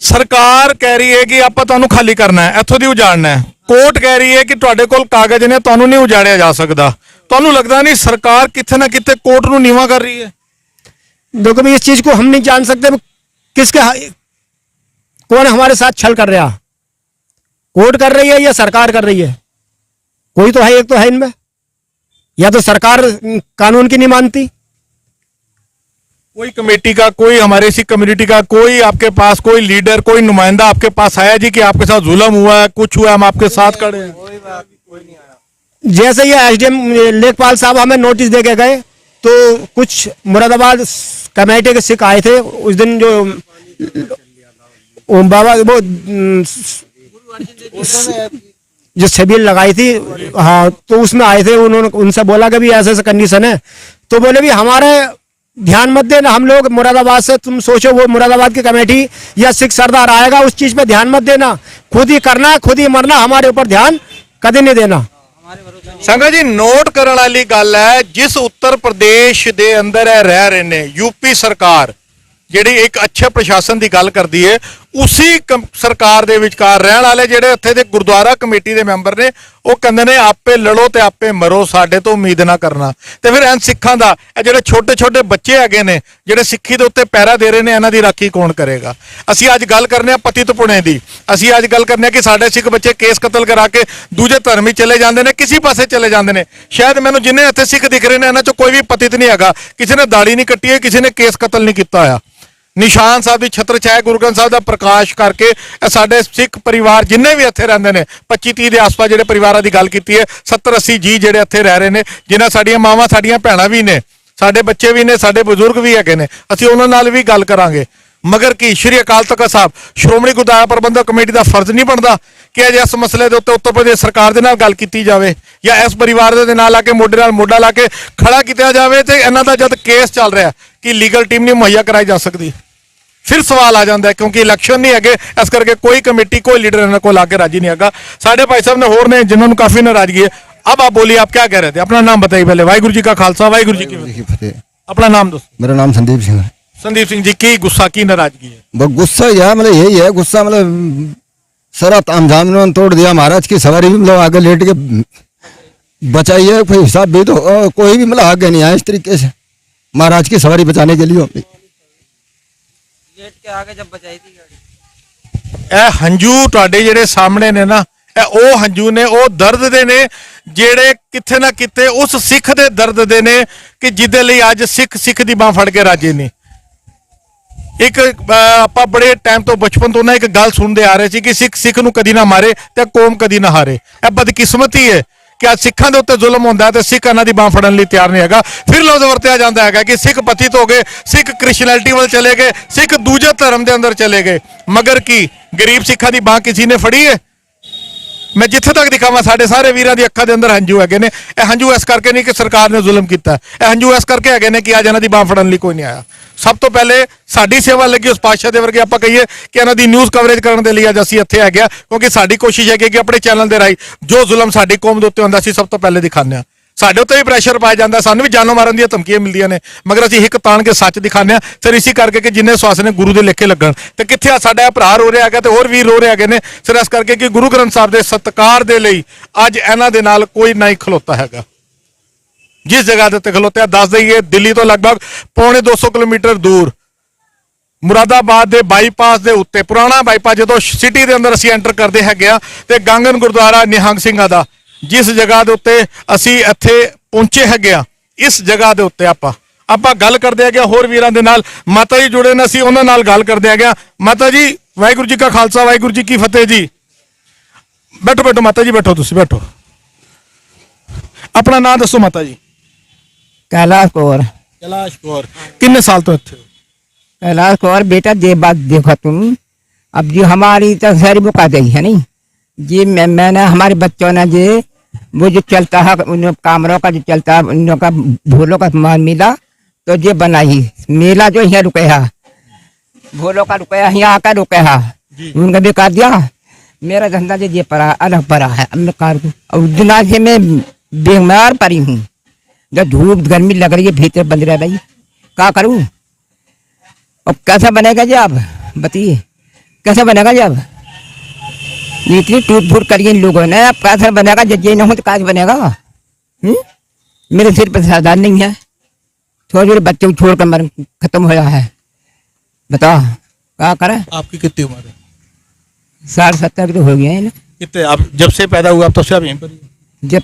सरकार कह रही है कि ਆਪਾਂ ਤੁਹਾਨੂੰ ਖਾਲੀ ਕਰਨਾ ਹੈ, ਇੱਥੋਂ ਦੀ ਉਜਾੜਨਾ ਹੈ। ਕੋਰਟ ਕਹਿ ਰਹੀ ਹੈ ਕਿ ਤੁਹਾਡੇ ਕੋਲ ਕਾਗਜ਼ ਨੇ, ਤੁਹਾਨੂੰ ਨਹੀਂ ਉਜਾੜਿਆ ਜਾ ਸਕਦਾ। ਤੁਹਾਨੂੰ ਲੱਗਦਾ नहीं सरकार किथे ना किथे कोर्ट ਨੂੰ ਨੀਵਾ कर रही है? देखो भी इस चीज को हम नहीं जान सकते किसके, कौन हमारे साथ छल कर रहा, कोर्ट कर रही है या सरकार कर रही है? कोई तो है, एक तो है इनमें, या तो सरकार कानून की नहीं मानती, कोई कमेटी का, कोई हमारे सिख कम्युनिटी का, कोई आपके पास कोई लीडर, कोई नुमाइंदा आपके पास आया जी कि आपके साथ जुल्म हुआ है, कुछ हुआ, हम आपके साथ खड़े हैं? जैसे ये एसडीएम लेखपाल साहब हमें नोटिस दे के गए, तो कुछ मुरादाबाद कमेटी के सिख आए थे उस दिन, जो बाबा वो जो छबील लगाई थी, हाँ, तो उसमें आए थे। उन्होंने उनसे बोला कि भी ऐसे ऐसे कंडीशन है, तो बोले भी हमारे ध्यान मत देना, हम लोग मुरादाबाद से, तुम सोचो वो मुरादाबाद की कमेटी या सिख सरदार आएगा, उस चीज पे ध्यान मत देना, खुद ही करना है, खुद ही मरना, हमारे ऊपर ध्यान कभी नहीं देना। संगत जी, नोट करने वाली गल है, जिस उत्तर प्रदेश दे अंदर रह रहे ने, यूपी सरकार जिहड़ी एक अच्छे प्रशासन की गल करती है, ਉਸੀ ਸਰਕਾਰ ਦੇ ਵਿਚਕਾਰ ਰਹਿਣ ਵਾਲੇ ਜਿਹੜੇ ਇੱਥੇ ਦੇ ਗੁਰਦੁਆਰਾ ਕਮੇਟੀ ਦੇ ਮੈਂਬਰ ਨੇ, ਉਹ ਕਹਿੰਦੇ ਨੇ ਆਪੇ ਲੜੋ ਤੇ ਆਪੇ ਮਰੋ, ਸਾਡੇ ਤੋਂ ਉਮੀਦ ਨਾ ਕਰਨਾ। ਤੇ ਫਿਰ ਐਨ ਸਿੱਖਾਂ ਦਾ ਇਹ ਜਿਹੜੇ ਛੋਟੇ ਛੋਟੇ ਬੱਚੇ ਹੈਗੇ ਨੇ ਜਿਹੜੇ ਸਿੱਖੀ ਦੇ ਉੱਤੇ ਪਹਿਰਾ ਦੇ ਰਹੇ ਨੇ, ਇਹਨਾਂ ਦੀ ਰਾਖੀ ਕੌਣ ਕਰੇਗਾ? ਅਸੀਂ ਅੱਜ ਗੱਲ ਕਰਨੇ ਆ ਪਤਿਤ ਪੁਣੇ ਦੀ। ਅਸੀਂ ਅੱਜ ਗੱਲ ਕਰਨੇ ਆ ਕਿ ਸਾਡੇ ਸਿੱਖ ਬੱਚੇ ਕੇਸ ਕਤਲ ਕਰਾ ਕੇ ਦੂਜੇ ਧਰਮ ਵਿੱਚ ਚਲੇ ਜਾਂਦੇ ਨੇ, ਕਿਸੇ ਪਾਸੇ ਚਲੇ ਜਾਂਦੇ ਨੇ। ਸ਼ਾਇਦ ਮੈਨੂੰ ਜਿੰਨੇ ਇੱਥੇ ਸਿੱਖ ਦਿਖ ਰਹੇ ਨੇ ਇਹਨਾਂ 'ਚੋਂ ਕੋਈ ਵੀ ਪਤਿਤ ਨਹੀਂ ਹੈਗਾ, ਕਿਸੇ ਨੇ ਦਾੜੀ ਨਹੀਂ ਕੱਟੀ ਹੈ, ਕਿਸੇ ਨੇ ਕੇਸ ਕਤਲ ਨਹੀਂ ਕੀਤਾ ਹੋਇਆ। ਨਿਸ਼ਾਨ ਸਾਹਿਬ ਦੀ ਛਤਰ ਛਾਇਆ ਗੁਰੂ ਗ੍ਰੰਥ ਸਾਹਿਬ ਦਾ ਪ੍ਰਕਾਸ਼ ਕਰਕੇ ਇਹ ਸਾਡੇ ਸਿੱਖ ਪਰਿਵਾਰ ਜਿੰਨੇ ਵੀ ਇੱਥੇ ਰਹਿੰਦੇ ਨੇ 25-30 ਦੇ ਆਸ-ਪਾਸ ਜਿਹੜੇ ਪਰਿਵਾਰਾਂ ਦੀ ਗੱਲ ਕੀਤੀ ਹੈ, 70-80 ਜੀ ਜਿਹੜੇ ਇੱਥੇ ਰਹਿ ਰਹੇ ਨੇ, ਜਿਨ੍ਹਾਂ ਸਾਡੀਆਂ ਮਾਵਾਂ ਸਾਡੀਆਂ ਭੈਣਾਂ ਵੀ ਨੇ, ਸਾਡੇ ਬੱਚੇ ਵੀ ਨੇ, ਸਾਡੇ ਬਜ਼ੁਰਗ ਵੀ ਹੈਗੇ ਨੇ, ਅਸੀਂ ਉਹਨਾਂ ਨਾਲ ਵੀ ਗੱਲ ਕਰਾਂਗੇ। ਮਗਰ ਕੀ ਸ਼੍ਰੀ ਅਕਾਲ ਤਖਤ ਸਾਹਿਬ ਸ਼੍ਰੋਮਣੀ ਗੁਰਦੁਆਰਾ ਪ੍ਰਬੰਧਕ ਕਮੇਟੀ ਦਾ ਫਰਜ਼ ਨਹੀਂ ਬਣਦਾ ਕਿ ਅਜੇ ਇਸ ਮਸਲੇ ਦੇ ਉੱਤੇ ਉੱਤਰ ਪ੍ਰਦੇਸ਼ ਸਰਕਾਰ ਦੇ ਨਾਲ ਗੱਲ ਕੀਤੀ ਜਾਵੇ ਜਾਂ ਇਸ ਪਰਿਵਾਰ ਦੇ ਨਾਲ ਆ ਕੇ ਮੋਢੇ ਨਾਲ ਮੋਢਾ ਲਾ ਕੇ ਖੜਾ ਕੀਤਾ ਜਾਵੇ? ਤੇ ਇਹਨਾਂ ਦਾ ਜਦ ਕੇਸ ਚੱਲ ਰਿਹਾ ਕਿ ਲੀਗਲ ਟੀਮ ਨਹੀਂ ਮੁਹੱਈਆ ਕਰਾਈ ਜਾ ਸਕਦੀ, ਫਿਰ ਸਵਾਲ ਆ ਜਾਂਦਾ है क्योंकि इलेक्शन नहीं है, इस करके कोई कमेटी कोई लीडर इन्होंने को लाके राजी नहीं है। साढ़े भाई साहब ने होर ने जिन्होंने काफी नाराजगी है। अब आप बोलिए, आप क्या कह रहे थे? अपना नाम बताइए पहले। वाहिगुरू जी का खालसा, वाहिगुरू जी की फतेह। अपना नाम दोस्तों। मेरा नाम संदीप सिंह है। संदीप सिंह जी की गुस्सा की नाराजगी है? वो गुस्सा यह मतलब यही है, गुस्सा मतलब सारा तामझाम इन्होंने तोड़ दिया। महाराज की सवारी भी मतलब आगे लेट के बचाई है, कोई हिसाब भी तो कोई भी मतलब आगे नहीं आया इस तरीके से महाराज की सवारी बचाने के लिए। गेट के आगे जब बचाई थी गाड़ी। ਇਹ ਹੰਝੂ ਤੁਹਾਡੇ ਜਿਹੜੇ ਸਾਹਮਣੇ ਨੇ ਨਾ, ਇਹ ਉਹ ਹੰਝੂ ਨੇ, ਉਹ ਦਰਦ ਦੇ ਨੇ ਜਿਹੜੇ ਕਿਤੇ ਨਾ ਕਿਤੇ ਉਸ ਸਿੱਖ ਦੇ ਦਰਦ ਦੇ ਨੇ ਕਿ ਜਿਹਦੇ ਲਈ ਅੱਜ ਸਿੱਖ ਦੀ ਬਾਹ ਫੜ ਕੇ ਰਾਜੇ ਨੇ। ਇੱਕ ਆਪਾਂ ਬੜੇ ਟਾਈਮ ਤੋਂ ਬਚਪਨ ਤੋਂ ਨਾ ਇੱਕ ਗੱਲ ਸੁਣਦੇ ਆ ਰਹੇ ਸੀ ਕਿ ਸਿੱਖ ਨੂੰ ਕਦੀ ਨਾ ਮਾਰੇ ਤੇ ਕੌਮ ਕਦੀ ਨਾ ਹਾਰੇ। ਇਹ ਬਦਕਿਸਮਤੀ ਹੈ ਕਿ ਅੱਜ ਸਿੱਖਾਂ ਦੇ ਉੱਤੇ ਜ਼ੁਲਮ ਹੁੰਦਾ ਤੇ ਸਿੱਖ ਇਹਨਾਂ ਦੀ ਬਾਹ ਫੜਨ ਲਈ ਤਿਆਰ ਨਹੀਂ ਹੈਗਾ। ਫਿਰ ਲਫ਼ਜ਼ ਵਰਤਿਆ ਜਾਂਦਾ ਹੈਗਾ ਕਿ ਸਿੱਖ ਪਤਿਤ ਹੋ ਗਏ, ਸਿੱਖ ਕ੍ਰਿਸ਼ਨੈਲਿਟੀ ਵੱਲ ਚਲੇ ਗਏ, ਸਿੱਖ ਦੂਜੇ ਧਰਮ ਦੇ ਅੰਦਰ ਚਲੇ ਗਏ। ਮਗਰ ਕੀ ਗਰੀਬ ਸਿੱਖਾਂ ਦੀ ਬਾਹ ਕਿਸੇ ਨੇ ਫੜੀ ਹੈ? ਮੈਂ ਜਿੱਥੇ ਤੱਕ ਦਿਖਾਵਾਂ ਸਾਡੇ ਸਾਰੇ ਵੀਰਾਂ ਦੀ ਅੱਖਾਂ ਦੇ ਅੰਦਰ ਹੰਝੂ ਹੈਗੇ ਨੇ। ਇਹ ਹੰਝੂ ਇਸ ਕਰਕੇ ਨਹੀਂ ਕਿ ਸਰਕਾਰ ਨੇ ਜ਼ੁਲਮ ਕੀਤਾ, ਇਹ ਹੰਝੂ ਇਸ ਕਰਕੇ ਹੈਗੇ ਨੇ ਕਿ ਅੱਜ ਇਹਨਾਂ ਦੀ ਬਾਹ ਫੜਨ ਲਈ ਕੋਈ ਨਹੀਂ ਆਇਆ। ਸਭ ਤੋਂ ਪਹਿਲੇ ਸਾਡੀ ਸੇਵਾ ਲੱਗੀ ਉਸ ਪਾਤਸ਼ਾਹ ਦੇ ਵਰਗੇ ਆਪਾਂ ਕਹੀਏ ਕਿ ਇਹਨਾਂ ਦੀ ਨਿਊਜ਼ ਕਵਰੇਜ ਕਰਨ ਦੇ ਲਈ ਅੱਜ ਅਸੀਂ ਇੱਥੇ ਹੈਗੇ ਆ, ਕਿਉਂਕਿ ਸਾਡੀ ਕੋਸ਼ਿਸ਼ ਹੈ ਕਿ ਆਪਣੇ ਚੈਨਲ ਦੇ ਰਾਹੀਂ ਜੋ ਜ਼ੁਲਮ ਸਾਡੀ ਕੌਮ ਦੇ ਉੱਤੇ ਹੁੰਦਾ ਸੀ ਸਭ ਤੋਂ ਪਹਿਲੇ ਦਿਖਾਉਂਦੇ ਆ। ਸਾਡੇ ਉੱਤੇ ਵੀ ਪ੍ਰੈਸ਼ਰ ਪਾਇਆ ਜਾਂਦਾ, ਸਾਨੂੰ ਵੀ ਜਾਨੋਂ ਮਾਰਨ ਦੀਆਂ ਧਮਕੀਆਂ ਮਿਲਦੀਆਂ ਨੇ, ਮਗਰ ਅਸੀਂ ਹਿੱਕ ਤਾਣ ਕੇ ਸੱਚ ਦਿਖਾਉਂਦੇ ਆ। ਫਿਰ ਇਸੇ ਕਰਕੇ ਕਿ ਜਿੰਨੇ ਸਵਾਸ ਨੇ ਗੁਰੂ ਦੇ ਲੇਖੇ ਲੱਗਣ। ਤੇ ਕਿੱਥੇ ਆ ਸਾਡਾ ਭਰਾ ਰੋ ਰਿਹਾ ਹੈਗਾ ਤੇ ਹੋਰ ਵੀਰ ਰੋ ਰਹੇ ਹੈਗੇ ਨੇ, ਸਿਰ ਇਸ ਕਰਕੇ ਕਿ ਗੁਰੂ ਗ੍ਰੰਥ ਸਾਹਿਬ ਦੇ ਸਤਿਕਾਰ ਦੇ ਲਈ ਅੱਜ ਇਹਨਾਂ ਦੇ ਨਾਲ ਕੋਈ ਨਹੀਂ ਖਲੋਤਾ ਹੈਗਾ। ਜਿਸ ਜਗ੍ਹਾ ਤੇ ਖਲੋਤੇ ਦੱਸ ਦਈਏ, ਦਿੱਲੀ ਤੋਂ ਲਗਭਗ ਪੌਣੇ 200 ਕਿਲੋਮੀਟਰ ਦੂਰ ਮੁਰਾਦਾਬਾਦ ਦੇ ਬਾਈਪਾਸ ਦੇ ਉੱਤੇ, ਪੁਰਾਣਾ ਬਾਈਪਾਸ ਜਦੋਂ ਸਿਟੀ ਦੇ ਅੰਦਰ ਅਸੀਂ ਐਂਟਰ ਕਰਦੇ ਹੈਗੇ ਆ, ਤੇ ਗਾਂਗਨ ਗੁਰਦੁਆਰਾ ਨਿਹੰਗ ਸਿੰਘਾਂ ਦਾ ਜਿਸ ਜਗ੍ਹਾ ਦੇ ਉੱਤੇ ਅਸੀਂ ਇੱਥੇ ਪਹੁੰਚੇ ਹੈਗੇ ਆ, ਇਸ ਜਗ੍ਹਾ ਦੇ ਉੱਤੇ ਆਪਾਂ ਗੱਲ ਕਰਦੇ ਹੈਗੇ ਹੋਰ ਵੀਰਾਂ ਦੇ ਨਾਲ। ਮਾਤਾ ਜੀ ਜੁੜੇ ਨੇ, ਅਸੀਂ ਉਹਨਾਂ ਨਾਲ ਗੱਲ ਕਰਦੇ ਹੈਗੇ ਆ। ਮਾਤਾ ਜੀ ਵਾਹਿਗੁਰੂ ਜੀ ਕਾ ਖਾਲਸਾ, ਵਾਹਿਗੁਰੂ ਜੀ ਕੀ ਫਤਿਹ ਜੀ। ਬੈਠੋ ਮਾਤਾ ਜੀ, ਬੈਠੋ, ਤੁਸੀਂ ਬੈਠੋ। ਆਪਣਾ ਨਾਮ ਦੱਸੋ ਮਾਤਾ ਜੀ। कैलाश कौर। कैलाश कौर, कितने साल तो थे? कैलाश कौर बेटा दे बात देखो तुम, अब जी हमारी तो सारी बुका गई है नहीं जी। मैंने हमारे बच्चों ने जी वो जो चलता है उन कामरों का जो चलता है उन का भूलों का मेला तो ये बनाई मेला जो यहाँ रुके है, भूलों का रुके है, यहाँ आकर रुके है, उनका बेकार दिया। मेरा धंधा जो ये पड़ा अलग पड़ा है। अब मैं कार और दिना से मैं बीमार पड़ी हूँ, जब धूप गर्मी लग रही है, भीतर बंद रह रही, क्या करूं? अब कैसा बनेगा जी? आप बताइए कैसा बनेगा जी? अब इतनी टूट फूट करी इन लोगों ने, अब कैसा बनेगा? जब ये ना हो तो कैसे बनेगा? मेरे सिर पर सावधान नहीं है, छोटे छोटे बच्चे को छोड़कर मर खत्म हो गया है। बताओ क्या करें? आपकी कितनी उम्र है? 60-70 तो हो गए हैं ना। कितने? आप जब से पैदा हुआ आप तब से आप यहीं पर ही? जब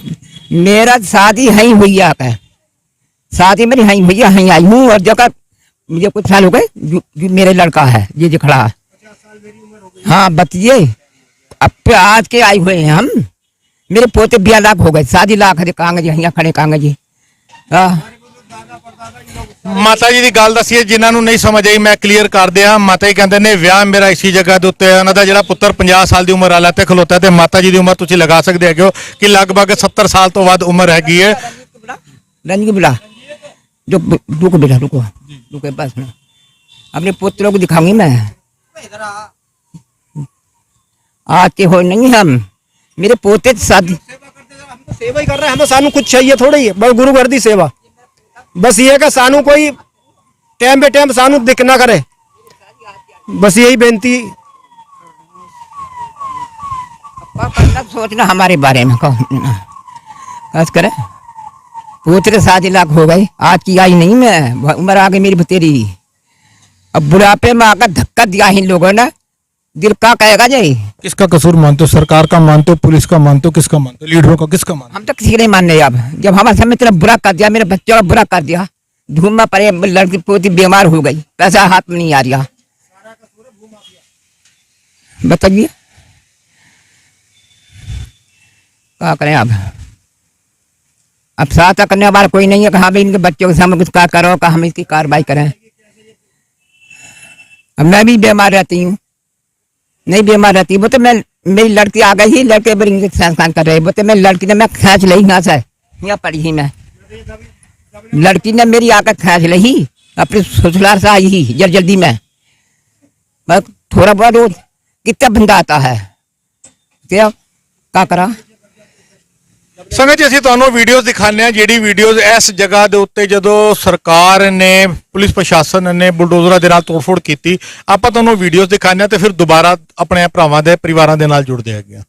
मेरा शादी यहीं हुई है, शादी मेरी यहीं हुई है, यहीं आई हूँ। और जगह मुझे कुछ साल हो गए जो मेरे लड़का है ये जो खड़ा है। हाँ बताइए, अब आज के आए हुए हैं हम। मेरे पोते 20 लाख हो गए, 7 लाख है कांगज यहाँ खड़े कांगज जी। ਮਾਤਾ ਜੀ ਦੀ ਗੱਲ ਦੱਸੀਏ ਜਿਨ੍ਹਾਂ ਨੂੰ ਨਹੀਂ ਸਮਝ ਆਈ, ਮੈਂ ਕਲੀਅਰ ਕਰ ਦਿਆਂ। ਮਾਤਾ ਜੀ ਕਹਿੰਦੇ ਨੇ ਵਿਆਹ ਮੇਰਾ ਇਸੀ ਜਗ੍ਹਾ ਦੇ ਉੱਤੇ, ਉਹਨਾਂ ਦਾ ਜਿਹੜਾ ਪੁੱਤਰ 50 ਸਾਲ ਦੀ ਉਮਰ ਵਾਲਾ ਤੇ ਖਲੋਤਾ, ਤੇ ਮਾਤਾ ਜੀ ਦੀ ਉਮਰ ਤੁਸੀਂ ਲਗਾ ਸਕਦੇ ਹੈਗੇ ਹੋ ਕਿ ਲਗਭਗ 70 ਸਾਲ ਤੋਂ ਵੱਧ ਉਮਰ ਹੈਗੀ ਹੈ। रंजी बुला जो रुको बेटा, रुको बस में अपने पुत्रों को दिखाऊंगी मैं। आज के हो नहीं हम, मेरे पोते शादी सेवा ही कर रहे हैं, हमें सानू कुछ चाहिए थोड़ी है, बस गुरु घर दी सेवा। बस ये कि सानू कोई टाइम बे टाइम सानू दिख ना करे, बस यही बेनती मतलब सोचना हमारे बारे में कौन बस करे पूछते 7 लाख हो गए आज की आई नहीं मैं उम्र आ गई मेरी बतेरी अब बुढ़ापे में आकर धक्का दिया इन लोगों ने दिल का कहेगा जी किसका कसूर मानते हो? सरकार का मानते हो, पुलिस का मानते हो, किसका मानते हो, लीडरों का, किसका मानते हम तो किसी के नहीं मान रहे अब जब हमारे सामने इतना बुरा कर दिया मेरे बच्चों का बुरा कर दिया धूम में पड़े लड़की पोती बीमार हो गई पैसा हाथ में नहीं आ रहा बताइए क्या करें अब सहायता करने वाला कोई नहीं है कहा भाई इनके बच्चों के सामने कुछ क्या करो का हम इसकी कार्रवाई करें अब मैं भी बीमार रहती हूँ नहीं बीमार रहती वो तो मैं मेरी लड़की आ गई ही लड़के बड़ी संस्कार कर रहे वो तो मैं लड़की ने मैं खींच ली यहाँ से यहाँ पड़ी ही मैं लड़की ने मेरी आकर खींच ली अपने ससुराल से आई ही जल्दी में बस थोड़ा बहुत रोज कितना बंदा आता है क्या करा ਸੰਗਤ ਜੀ ਅਸੀਂ ਤੁਹਾਨੂੰ ਵੀਡੀਓਜ਼ ਦਿਖਾਉਂਦੇ ਆ ਜਿਹੜੀ ਵੀਡੀਓਜ਼ ਇਸ ਜਗ੍ਹਾ ਦੇ ਉੱਤੇ ਜਦੋਂ ਸਰਕਾਰ ਨੇ ਪੁਲਿਸ ਪ੍ਰਸ਼ਾਸਨ ਨੇ ਬੁਲਡੋਜ਼ਰਾਂ ਦੇ ਨਾਲ ਤੋੜਫੋੜ ਕੀਤੀ ਆਪਾਂ ਤੁਹਾਨੂੰ ਵੀਡੀਓਜ਼ ਦਿਖਾਉਂਦੇ ਆ ਤੇ ਫਿਰ ਦੁਬਾਰਾ ਆਪਣੇ ਭਰਾਵਾਂ ਦੇ ਪਰਿਵਾਰਾਂ ਦੇ ਨਾਲ ਜੁੜਦੇ ਹੈਗੇ ਆ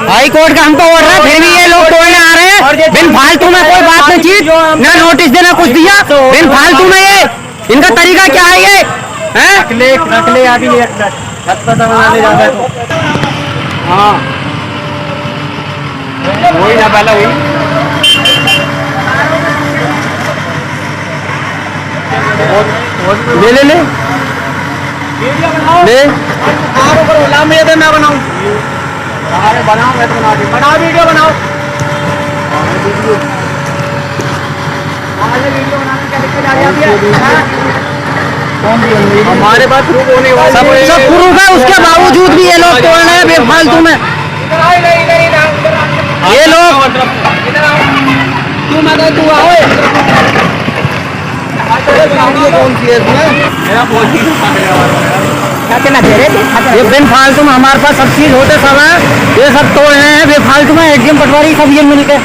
हाई कोर्ट का हमको ऑर्डर है फिर भी ये लोग तोड़ने आ रहे हैं बिन फालतू में कोई बात नहीं चीज ना नोटिस देना कुछ दिया बिन फालतू में ये इनका तरीका क्या है ये रख ले अभी हाँ वही ना पहला वही ले ले ले ले मैं बनाऊं अरे बनाओ मैं तो बनाओ वीडियो बनाओ वीडियो बनाने क्या दिक्कत आ जाती है हमारे पास प्रूफ होने वाला सब प्रूफ है उसके बावजूद भी ये लोग तोड़ रहे हैं बेफालतू में ये लोग तू आओ कौन सी है ये बिन फालतू में हमारे पास सब चीज होते सब है ये सब तोड़ रहे हैं बेफालतू में एटीएम पटवारी सब ये मिलके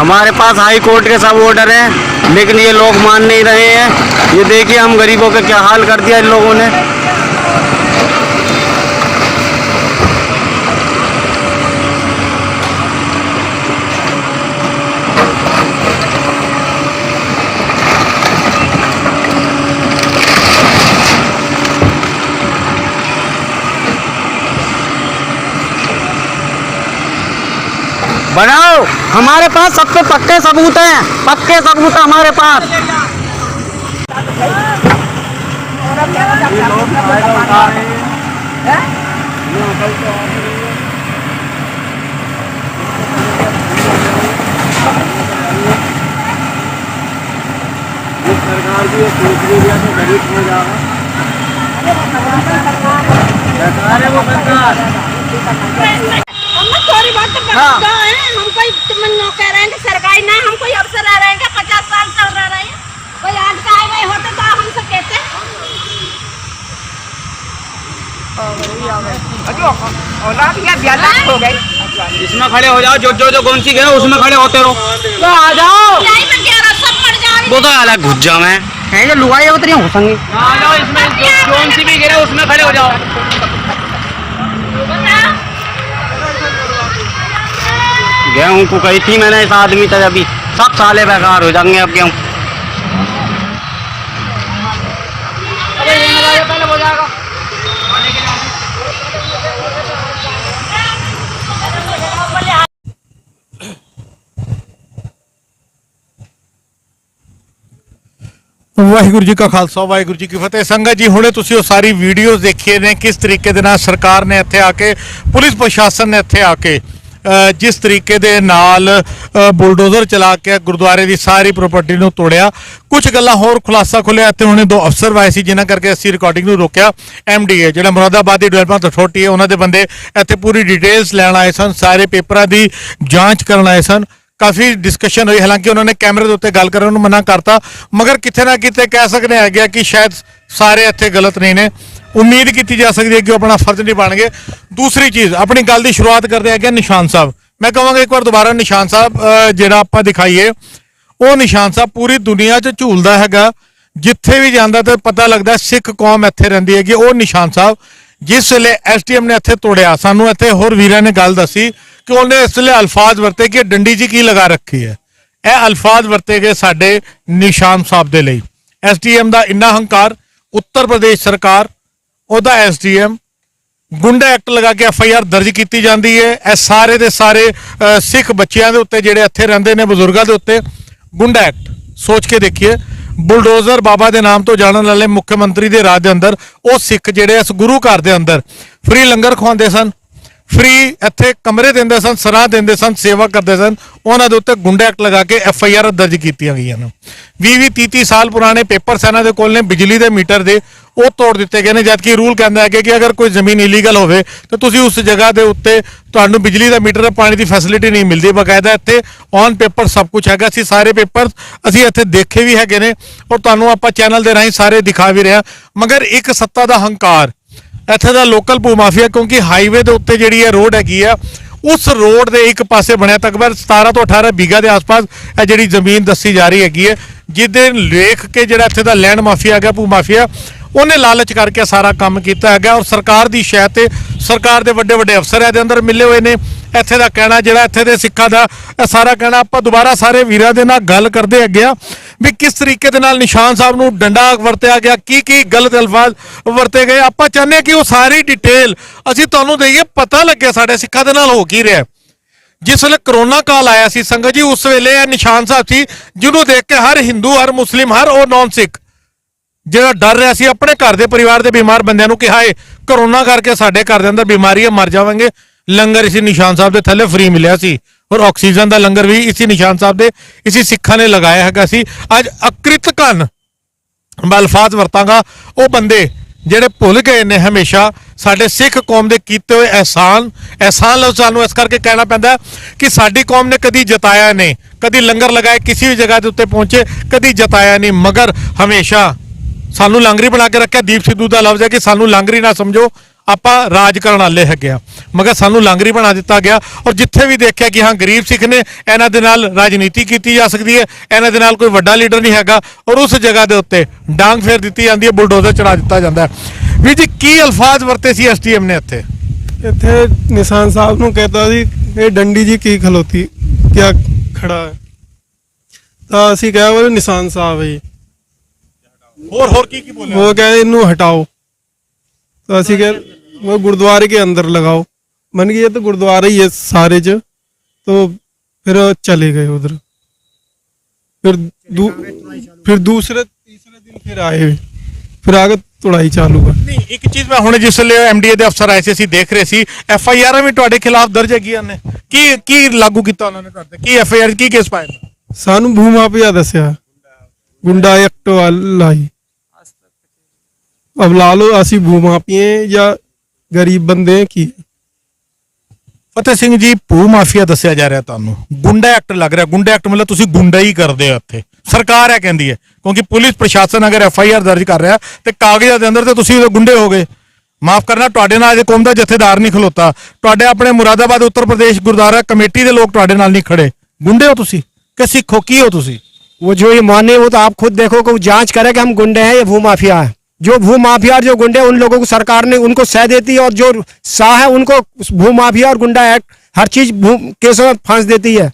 हमारे पास हाई कोर्ट के सब ऑर्डर हैं लेकिन ये लोग मान नहीं रहे हैं। ये देखिए हम गरीबों का क्या हाल कर दिया इन लोगों ने। बनाओ, हमारे पास सब पे पक्के सबूत हैं, पक्के सबूत हैं हमारे पास। सरकार भी सोच रही है तो गरीब हो जाएगा। सरकार है वो सरकार। थोड़ी बहुत तो है, हम कोई कह रहे हैं कि सरकारी ना हम कोई अफसर रह रहे हैं 50 साल चल रहे हैं, कोई आज का आए हुए होते तो हम सब कहते हैं। इसमें खड़े हो जाओ, जो जो जो कौन सी गए उसमें खड़े होते रहो। तो आ जाओ, सब पड़ जाओ। वो तो अलग घुस जाओ मैं है जो लुगाई उतरी हो संगे। आ जाओ, इसमें कौन सी भी गिरे उसमें खड़े हो जाओ। गेहूं को कही थी मैंने इस आदमी तक अभी सब साले बेकार हो जाएंगे अब गेहूं। ਵਾਹਿਗੁਰੂ ਜੀ ਕਾ ਖਾਲਸਾ ਵਾਹਿਗੁਰੂ ਜੀ ਕੀ ਫਤਿਹ। ਸੰਗਤ ਜੀ, ਹੁਣੇ ਤੁਸੀਂ ਉਹ ਸਾਰੀ ਵੀਡੀਓਜ਼ ਦੇਖੀਆਂ ਨੇ ਕਿਸ ਤਰੀਕੇ ਦੇ ਨਾਲ ਸਰਕਾਰ ਨੇ ਇੱਥੇ ਆ ਕੇ, ਪੁਲਿਸ ਪ੍ਰਸ਼ਾਸਨ ਨੇ ਇੱਥੇ ਆ ਕੇ ਜਿਸ ਤਰੀਕੇ ਦੇ ਨਾਲ ਬੁਲਡੋਜ਼ਰ ਚਲਾ ਕੇ ਗੁਰਦੁਆਰੇ ਦੀ ਸਾਰੀ ਪ੍ਰਾਪਰਟੀ ਨੂੰ ਤੋੜਿਆ। ਕੁਝ ਗੱਲਾਂ ਹੋਰ ਖੁਲਾਸਾ ਖੁੱਲਿਆ। ਇੱਥੇ ਹੁਣੇ 2 ਅਫਸਰ ਆਏ ਸੀ ਜਿਨ੍ਹਾਂ ਕਰਕੇ ਅਸੀਂ ਰਿਕਾਰਡਿੰਗ ਨੂੰ ਰੋਕਿਆ। MDA ਜਿਹੜਾ ਮੁਰਾਦਾਬਾਦ ਦੀ ਡਿਵੈਲਪਮੈਂਟ ਅਥਾਰਟੀ ਹੈ, ਉਹਨਾਂ ਦੇ ਬੰਦੇ ਇੱਥੇ ਪੂਰੀ ਡਿਟੇਲਸ ਲੈਣ ਆਏ ਸਨ, ਸਾਰੇ ਪੇਪਰਾਂ ਦੀ ਜਾਂਚ ਕਰਨ ਆਏ ਸਨ। ਕਾਫੀ ਡਿਸਕਸ਼ਨ ਹੋਈ, ਹਾਲਾਂਕਿ ਉਹਨਾਂ ਨੇ ਕੈਮਰੇ ਦੇ ਉੱਤੇ ਗੱਲ ਕਰਨ ਨੂੰ ਮਨਾ ਕਰਤਾ, ਮਗਰ ਕਿਤੇ ਨਾ ਕਿਤੇ ਕਹਿ ਸਕਦੇ ਹੈਗੇ ਕਿ ਸ਼ਾਇਦ ਸਾਰੇ ਇੱਥੇ ਗਲਤ ਨਹੀਂ ਨੇ। ਉਮੀਦ ਕੀਤੀ ਜਾ ਸਕਦੀ ਹੈ ਕਿ ਉਹ ਆਪਣਾ ਫਰਜ਼ ਨਿਭਾਉਣਗੇ। ਦੂਸਰੀ ਚੀਜ਼, ਆਪਣੀ ਗੱਲ ਦੀ ਸ਼ੁਰੂਆਤ ਕਰਦੇ ਹੈਗੇ ਨਿਸ਼ਾਨ ਸਾਹਿਬ। ਮੈਂ ਕਹਾਂਗਾ ਇੱਕ ਵਾਰ ਦੁਬਾਰਾ ਨਿਸ਼ਾਨ ਸਾਹਿਬ ਜਿਹੜਾ ਆਪਾਂ ਦਿਖਾਈਏ, ਉਹ ਨਿਸ਼ਾਨ ਸਾਹਿਬ ਪੂਰੀ ਦੁਨੀਆ 'ਚ ਝੂਲਦਾ ਹੈਗਾ। ਜਿੱਥੇ ਵੀ ਜਾਂਦਾ ਤੇ ਪਤਾ ਲੱਗਦਾ ਸਿੱਖ ਕੌਮ ਇੱਥੇ ਰਹਿੰਦੀ ਹੈਗੀ। ਉਹ ਨਿਸ਼ਾਨ ਸਾਹਿਬ ਜਿਸ ਵੇਲੇ SDM ਨੇ ਇੱਥੇ ਤੋੜਿਆ, ਸਾਨੂੰ ਇੱਥੇ ਹੋਰ ਵੀਰਾਂ ਨੇ ਗੱਲ ਦੱਸੀ ਕਿ ਉਹਨੇ ਇਸ ਵੇਲੇ ਅਲਫਾਜ਼ ਵਰਤੇ ਕਿ ਡੰਡੀ ਜੀ ਕੀ ਲਗਾ ਰੱਖੀ ਹੈ। ਇਹ ਅਲਫਾਜ਼ ਵਰਤੇ ਗਏ ਸਾਡੇ ਨਿਸ਼ਾਨ ਸਾਹਿਬ ਦੇ ਲਈ। SDM ਦਾ ਇੰਨਾ ਹੰਕਾਰ, ਉੱਤਰ ਪ੍ਰਦੇਸ਼ ਸਰਕਾਰ, ਉਹਦਾ SDM, ਗੁੰਡਾ ਐਕਟ ਲਗਾ ਕੇ FIR ਦਰਜ ਕੀਤੀ ਜਾਂਦੀ ਹੈ। ਇਹ ਸਾਰੇ ਦੇ ਸਾਰੇ ਸਿੱਖ ਬੱਚਿਆਂ ਦੇ ਉੱਤੇ ਜਿਹੜੇ ਇੱਥੇ ਰਹਿੰਦੇ ਨੇ, ਬਜ਼ੁਰਗਾਂ ਦੇ ਉੱਤੇ ਗੁੰਡਾ ਐਕਟ। ਸੋਚ ਕੇ ਦੇਖੀਏ, ਬੁਲਡੋਜ਼ਰ ਬਾਬਾ ਦੇ ਨਾਮ ਤੋਂ ਜਾਣਨ ਵਾਲੇ ਮੁੱਖ ਮੰਤਰੀ ਦੇ ਰਾਜ ਦੇ ਅੰਦਰ ਉਹ ਸਿੱਖ ਜਿਹੜੇ ਇਸ ਗੁਰੂ ਘਰ ਦੇ ਅੰਦਰ ਫ੍ਰੀ ਲੰਗਰ ਖਵਾਉਂਦੇ ਸਨ, ਫ੍ਰੀ ਇੱਥੇ ਕਮਰੇ ਦਿੰਦੇ ਸਨ, ਸਰਾਹ ਦਿੰਦੇ ਸਨ, ਸੇਵਾ ਕਰਦੇ ਸਨ, ਉਹਨਾਂ ਦੇ ਉੱਤੇ ਗੁੰਡਾ ਐਕਟ ਲਗਾ ਕੇ FIR ਦਰਜ ਕੀਤੀਆਂ ਗਈਆਂ ਨੇ। 20-30 ਸਾਲ ਪੁਰਾਣੇ ਪੇਪਰਸ ਇਹਨਾਂ ਦੇ ਕੋਲ ਨੇ, ਬਿਜਲੀ ਦੇ ਮੀਟਰ ਦੇ, ਉਹ ਤੋੜ ਦਿੱਤੇ ਗਏ ਨੇ। ਜਦਕਿ ਰੂਲ ਕਹਿੰਦਾ ਹੈ ਕਿ ਅਗਰ ਕੋਈ ਜ਼ਮੀਨ ਇਲੀਗਲ ਹੋਵੇ ਤਾਂ ਤੁਸੀਂ ਉਸ ਜਗ੍ਹਾ ਦੇ ਉੱਤੇ ਤੁਹਾਨੂੰ ਬਿਜਲੀ ਦਾ ਮੀਟਰ, ਪਾਣੀ ਦੀ ਫੈਸਿਲਿਟੀ ਨਹੀਂ ਮਿਲਦੀ। ਬਕਾਇਦਾ ਇੱਥੇ ਔਨ ਪੇਪਰ ਸਭ ਕੁਝ ਹੈਗਾ। ਅਸੀਂ ਸਾਰੇ ਪੇਪਰ ਅਸੀਂ ਇੱਥੇ ਦੇਖੇ ਵੀ ਹੈਗੇ ਨੇ ਔਰ ਤੁਹਾਨੂੰ ਆਪਾਂ ਚੈਨਲ ਦੇ ਰਾਹੀਂ ਸਾਰੇ ਦਿਖਾ ਵੀ ਰਹੇ ਹਾਂ। ਮਗਰ ਇੱਕ ਸੱਤਾ ਦਾ ਹੰਕਾਰ, ਇੱਥੇ ਦਾ ਲੋਕਲ ਭੂ ਮਾਫੀਆ, ਕਿਉਂਕਿ ਹਾਈਵੇ ਦੇ ਉੱਤੇ ਜਿਹੜੀ ਹੈ ਰੋਡ ਹੈਗੀ ਆ, ਉਸ ਰੋਡ ਦੇ ਇੱਕ ਪਾਸੇ ਬਣਿਆ ਤਕਰੀਬਨ 17 ਤੋਂ 18 ਬਿਗਾ ਦੇ ਆਸ-ਪਾਸ ਇਹ ਜਿਹੜੀ ਜ਼ਮੀਨ ਦੱਸੀ ਜਾ ਰਹੀ ਹੈਗੀ ਹੈ, ਜਿਹਦੇ ਲੇਖ ਕੇ ਜਿਹੜਾ ਇੱਥੇ ਦਾ ਲੈਂਡ ਮਾਫੀਆ ਹੈਗਾ, ਭੂ ਮਾਫੀਆ, ਉਹਨੇ ਲਾਲਚ ਕਰਕੇ ਸਾਰਾ ਕੰਮ ਕੀਤਾ ਹੈਗਾ। ਔਰ ਸਰਕਾਰ ਦੀ ਸ਼ਹਿ ਤੇ ਸਰਕਾਰ ਦੇ ਵੱਡੇ ਵੱਡੇ ਅਫਸਰ ਇਹਦੇ ਅੰਦਰ ਮਿਲੇ ਹੋਏ ਨੇ। ਇੱਥੇ ਦਾ ਕਹਿਣਾ, ਜਿਹੜਾ ਇੱਥੇ ਦੇ ਸਿੱਖਾਂ ਦਾ ਸਾਰਾ ਕਹਿਣਾ, ਆਪਾਂ ਦੁਬਾਰਾ ਸਾਰੇ ਵੀਰਾਂ ਦੇ ਨਾਲ ਗੱਲ ਕਰਦੇ ਹੈਗੇ ਆ ਵੀ ਕਿਸ ਤਰੀਕੇ ਦੇ ਨਾਲ ਨਿਸ਼ਾਨ ਸਾਹਿਬ ਨੂੰ ਡੰਡਾ ਵਰਤਿਆ ਗਿਆ, ਕੀ ਕੀ ਗਲਤ ਅਲਫਾਜ਼ ਵਰਤੇ ਗਏ। ਆਪਾਂ ਚਾਹੁੰਦੇ ਹਾਂ ਕਿ ਉਹ ਸਾਰੀ ਡਿਟੇਲ ਅਸੀਂ ਤੁਹਾਨੂੰ ਦੇਈਏ, ਪਤਾ ਲੱਗੇ ਸਾਡੇ ਸਿੱਖਾਂ ਦੇ ਨਾਲ ਹੋ ਕੀ ਰਿਹਾ। ਜਿਸ ਵੇਲੇ ਕਰੋਨਾ ਕਾਲ ਆਇਆ ਸੀ ਸੰਗਤ ਜੀ, ਉਸ ਵੇਲੇ ਇਹ ਨਿਸ਼ਾਨ ਸਾਹਿਬ ਸੀ ਜਿਹਨੂੰ ਦੇਖ ਕੇ ਹਰ ਹਿੰਦੂ, ਹਰ ਮੁਸਲਿਮ, ਹਰ ਉਹ ਨੌਨ ਸਿੱਖ ਜਿਹੜਾ ਡਰ ਰਿਹਾ ਸੀ ਆਪਣੇ ਘਰ ਦੇ ਪਰਿਵਾਰ ਦੇ ਬਿਮਾਰ ਬੰਦਿਆਂ ਨੂੰ ਕਿ ਹਾਏ ਕਰੋਨਾ ਕਰਕੇ ਸਾਡੇ ਘਰ ਦੇ ਅੰਦਰ ਬਿਮਾਰੀ ਹੈ, ਮਰ ਜਾਵਾਂਗੇ। ਲੰਗਰ ਇਸੇ ਨਿਸ਼ਾਨ ਸਾਹਿਬ ਦੇ ਥੱਲੇ ਫ੍ਰੀ ਮਿਲਿਆ ਸੀ ਔਰ ਆਕਸੀਜਨ ਦਾ ਲੰਗਰ ਵੀ ਇਸੇ ਨਿਸ਼ਾਨ ਸਾਹਿਬ ਦੇ ਇਸੇ ਸਿੱਖਾਂ ਨੇ ਲਗਾਇਆ ਹੈਗਾ ਸੀ। ਅੱਜ ਅਕ੍ਰਿਤਕਨ ਅਲਫਾਜ਼ ਵਰਤਾਂਗਾ, ਉਹ ਬੰਦੇ ਜਿਹੜੇ ਭੁੱਲ ਗਏ ਨੇ ਹਮੇਸ਼ਾ ਸਾਡੇ ਸਿੱਖ ਕੌਮ ਦੇ ਕੀਤੇ ਹੋਏ ਅਹਿਸਾਨ ਲਫ਼ਜ਼ ਸਾਨੂੰ ਇਸ ਕਰਕੇ ਕਹਿਣਾ ਪੈਂਦਾ ਕਿ ਸਾਡੀ ਕੌਮ ਨੇ ਕਦੀ ਜਤਾਇਆ ਨਹੀਂ, ਕਦੀ ਲੰਗਰ ਲਗਾਏ ਕਿਸੇ ਵੀ ਜਗ੍ਹਾ ਦੇ ਉੱਤੇ ਪਹੁੰਚੇ, ਕਦੀ ਜਤਾਇਆ ਨਹੀਂ, ਮਗਰ ਹਮੇਸ਼ਾ ਸਾਨੂੰ ਲਾਂਗਰੀ ਬਣਾ ਕੇ ਰੱਖਿਆ। ਦੀਪ ਸਿੱਧੂ ਦਾ ਲਫ਼ਜ਼ ਹੈ ਕਿ ਸਾਨੂੰ ਲਾਂਗਰੀ ਨਾ ਸਮਝੋ, ਆਪਾਂ ਰਾਜ ਕਰਨ ਵਾਲੇ ਹੈਗੇ ਆ, ਮਗਰ ਸਾਨੂੰ ਲਾਂਗਰੀ ਬਣਾ ਦਿੱਤਾ ਗਿਆ। ਔਰ ਜਿੱਥੇ ਵੀ ਦੇਖਿਆ ਕਿ ਹਾਂ ਗਰੀਬ ਸਿੱਖ ਨੇ, ਇਹਨਾਂ ਦੇ ਨਾਲ ਰਾਜਨੀਤੀ ਕੀਤੀ ਜਾ ਸਕਦੀ ਹੈ, ਇਹਨਾਂ ਦੇ ਨਾਲ ਕੋਈ ਵੱਡਾ ਲੀਡਰ ਨਹੀਂ ਹੈਗਾ, ਔਰ ਉਸ ਜਗ੍ਹਾ ਦੇ ਉੱਤੇ ਡਾਂਗ ਫੇਰ ਦਿੱਤੀ ਜਾਂਦੀ ਹੈ, ਬੁਲਡੋਜ਼ਰ ਚੜਾ ਦਿੱਤਾ ਜਾਂਦਾ ਹੈ। ਵੀ ਜੀ ਕੀ ਅਲਫਾਜ਼ ਵਰਤੇ ਸੀ SDM ਨੇ ਇੱਥੇ ਨਿਸ਼ਾਨ ਸਾਹਿਬ ਨੂੰ ਕਹਿੰਦਾ ਸੀ ਇਹ ਡੰਡੀ ਜੀ ਕੀ ਖਲੋਤੀ, ਕਿਆ ਖੜਾ ਹੈ, ਤਾਂ ਅਸੀਂ ਕਿਹਾ ਉਹ ਨਿਸ਼ਾਨ ਸਾਹਿਬ ਹੈ ਜੀ। ਹੋਰ ਕੀ ਬੋਲਿਆ? वो कह इनू हटाओ, तो असि कह वो गुरुद्वारे के अंदर लगाओ। मन गया तो गुरुद्वारा ही है सारे च, तो फिर चले गए उधर। फिर दूसरे तीसरे दिन फिर आए, फिर आगे तुड़ाई चालू कर। नहीं, एक चीज मैं हुणे जिस ਵੇਲੇ MDA ਦੇ ਅਫਸਰ ਆਏ ਸੀ ਅਸੀਂ ਦੇਖ ਰਹੇ ਸੀ, FIR ਵੀ ਤੁਹਾਡੇ ਖਿਲਾਫ ਦਰਜ ਹੈਗੀਆਂ ਨੇ। ਕੀ ਲਾਗੂ ਕੀਤਾ ਉਹਨਾਂ ਨੇ ਤੁਹਾਡੇ, ਕੀ FIR ਕੀ ਕੇਸ ਪਾਇਆ? सानू भू माफिया दसिया, गुंडा एक्ट वाला ही। अब ला लो असी भू माफिए या गरीब बंदे की। ਫਤਿਹ ਸਿੰਘ ਜੀ, ਭੂ ਮਾਫੀਆ ਦੱਸਿਆ ਜਾ ਰਿਹਾ ਤੁਹਾਨੂੰ, ਗੁੰਡਾ ਐਕਟ ਲੱਗ ਰਿਹਾ। ਗੁੰਡਾ ਐਕਟ ਮਤਲਬ ਤੁਸੀਂ ਗੁੰਡਾ ਹੀ ਕਰਦੇ ਹੋ ਇੱਥੇ, ਸਰਕਾਰ ਹੈ ਕਹਿੰਦੀ ਹੈ, ਕਿਉਂਕਿ ਪੁਲਿਸ ਪ੍ਰਸ਼ਾਸਨ ਅਗਰ FIR ਦਰਜ ਕਰ ਰਿਹਾ ਤੇ ਕਾਗਜ਼ਾਂ ਦੇ ਅੰਦਰ ਤੇ ਤੁਸੀਂ ਗੁੰਡੇ ਹੋ ਗਏ। ਮਾਫ ਕਰਨਾ, ਤੁਹਾਡੇ ਨਾਲ ਅਜੇ ਕੌਮ ਦਾ ਜਥੇਦਾਰ ਨਹੀਂ ਖਲੋਤਾ, ਤੁਹਾਡੇ ਆਪਣੇ ਮੁਰਾਦਾਬਾਦ ਉੱਤਰ ਪ੍ਰਦੇਸ਼ ਗੁਰਦੁਆਰਾ ਕਮੇਟੀ ਦੇ ਲੋਕ ਤੁਹਾਡੇ ਨਾਲ ਨਹੀਂ ਖੜੇ। ਗੁੰਡੇ ਹੋ ਤੁਸੀਂ ਕਿ ਸਿੱਖ ਹੋ, ਕੀ ਹੋ ਤੁਸੀਂ? वो जो ये माने वो तो आप खुद देखो कि वो जांच करे कि हम गुंडे हैं या भू माफिया है। जो भू माफिया और जो गुंडे, उन लोगों को सरकार ने उनको सह देती है, और जो शाह है उनको भू माफिया और गुंडा एक्ट हर चीज केसों में फांस देती है,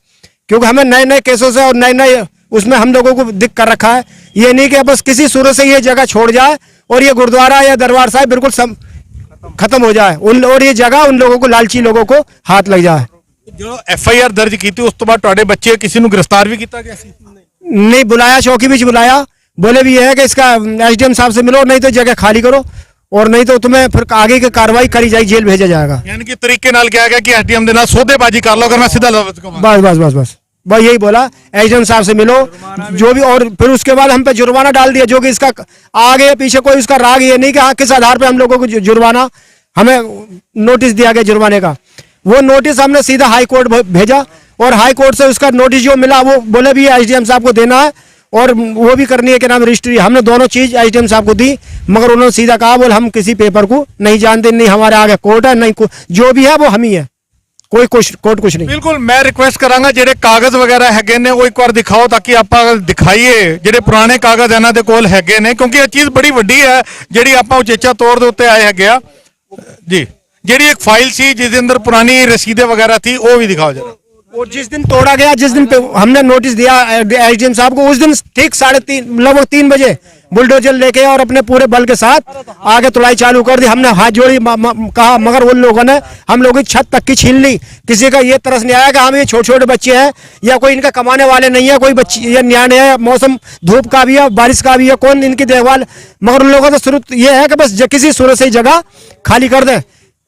क्योंकि हमें नए नए केसों से और नए नए उसमें हम लोगों को दिक कर रखा है। ये नहीं कि बस किसी सूरत से ये जगह छोड़ जाए और ये गुरुद्वारा या दरबार साहिब बिल्कुल खत्म हो जाए, और ये जगह उन लोगों को, लालची लोगों को हाथ लग जाए। जो FIR दर्ज की, उस तो बाद ਤੁਹਾਡੇ ਬੱਚੇ ਕਿਸੇ ਨੂੰ ਗ੍ਰਿਫਤਾਰ ਵੀ ਕੀਤਾ ਗਿਆ ਸੀ? नहीं बुलाया, चौकी बिच बुलाया, बोले भी ये है कि इसका एसडीएम साहब से मिलो, नहीं तो जगह खाली करो, और नहीं तो तुम्हें फिर आगे की कार्रवाई करी जाएगी, जेल भेजा जाएगा। यानी कि तरीके नाल किया गया कि एसडीएम दे नाल सौदेबाजी कर लो, अगर मैं सीधा लफ्ज कहूं। बस बस बस बस बस यही बोला, एसडीएम साहब से मिलो जो भी, और फिर उसके बाद हम पे जुर्माना डाल दिया, जो कि इसका आगे पीछे कोई उसका राग ये नहीं कि हाँ किस आधार पे हम लोगों को जुर्माना, हमें नोटिस दिया गया जुर्माने का। वो नोटिस हमने सीधा हाई कोर्ट भेजा, और हाई कोर्ट से उसका नोटिस जो मिला वो बोले भी एसडीएम साहब को देना है, और वो भी करनी है कि नाम रजिस्ट्री। हमने दोनों चीज एसडीएम साहब को दी, मगर उन्होंने सीधा कहा बोले हम किसी पेपर को नहीं जानते, नहीं हमारे आगे कोर्ट है, नहीं जो भी है वो हम ही है, कोई कोर्ट कुछ नहीं। बिल्कुल, मैं रिक्वेस्ट करांगा ਜਿਹੜੇ ਕਾਗਜ਼ ਵਗੈਰਾ ਹੈਗੇ ਨੇ ਉਹ ਇੱਕ ਵਾਰ ਦਿਖਾਓ, ਤਾਂ ਕਿ ਆਪਾਂ ਦਿਖਾਈਏ ਜਿਹੜੇ ਪੁਰਾਣੇ ਕਾਗਜ਼ ਇਹਨਾਂ ਦੇ ਕੋਲ ਹੈਗੇ ਨੇ, ਕਿਉਂਕਿ ਇਹ ਚੀਜ਼ ਬੜੀ ਵੱਡੀ ਹੈ ਜਿਹੜੀ ਆਪਾਂ ਉਚੇਚਾ ਤੌਰ ਦੇ ਉੱਤੇ ਆਏ ਹੈਗੇ ਆ ਜੀ। ਜਿਹੜੀ ਇੱਕ ਫਾਈਲ ਸੀ ਜਿਸ ਦੇ ਅੰਦਰ ਪੁਰਾਣੀ ਰਸੀदें वगैरह थी, वो भी दिखाओ जरा। और जिस दिन तोड़ा गया, जिस दिन पे हमने नोटिस दिया एसडीएम साहब को, उस दिन ठीक 3:30 लगभग 3 बजे बुलडोजर लेके और अपने पूरे बल के साथ आगे तुड़ाई चालू कर दी। हमने हाथ जोड़ी कहा, मगर उन लोगों ने हम लोगों की छत तक की छीन ली। किसी का ये तरस नहीं आया कि हम ये छोटे छोटे बच्चे हैं या कोई इनका कमाने वाले नहीं है, कोई बच्चे ये न्याय है, मौसम धूप का भी है, बारिश का भी है, कौन इनकी देखभाल। मगर उन लोगों का शुरू ये है कि बस किसी सूरत से जगह खाली कर दे,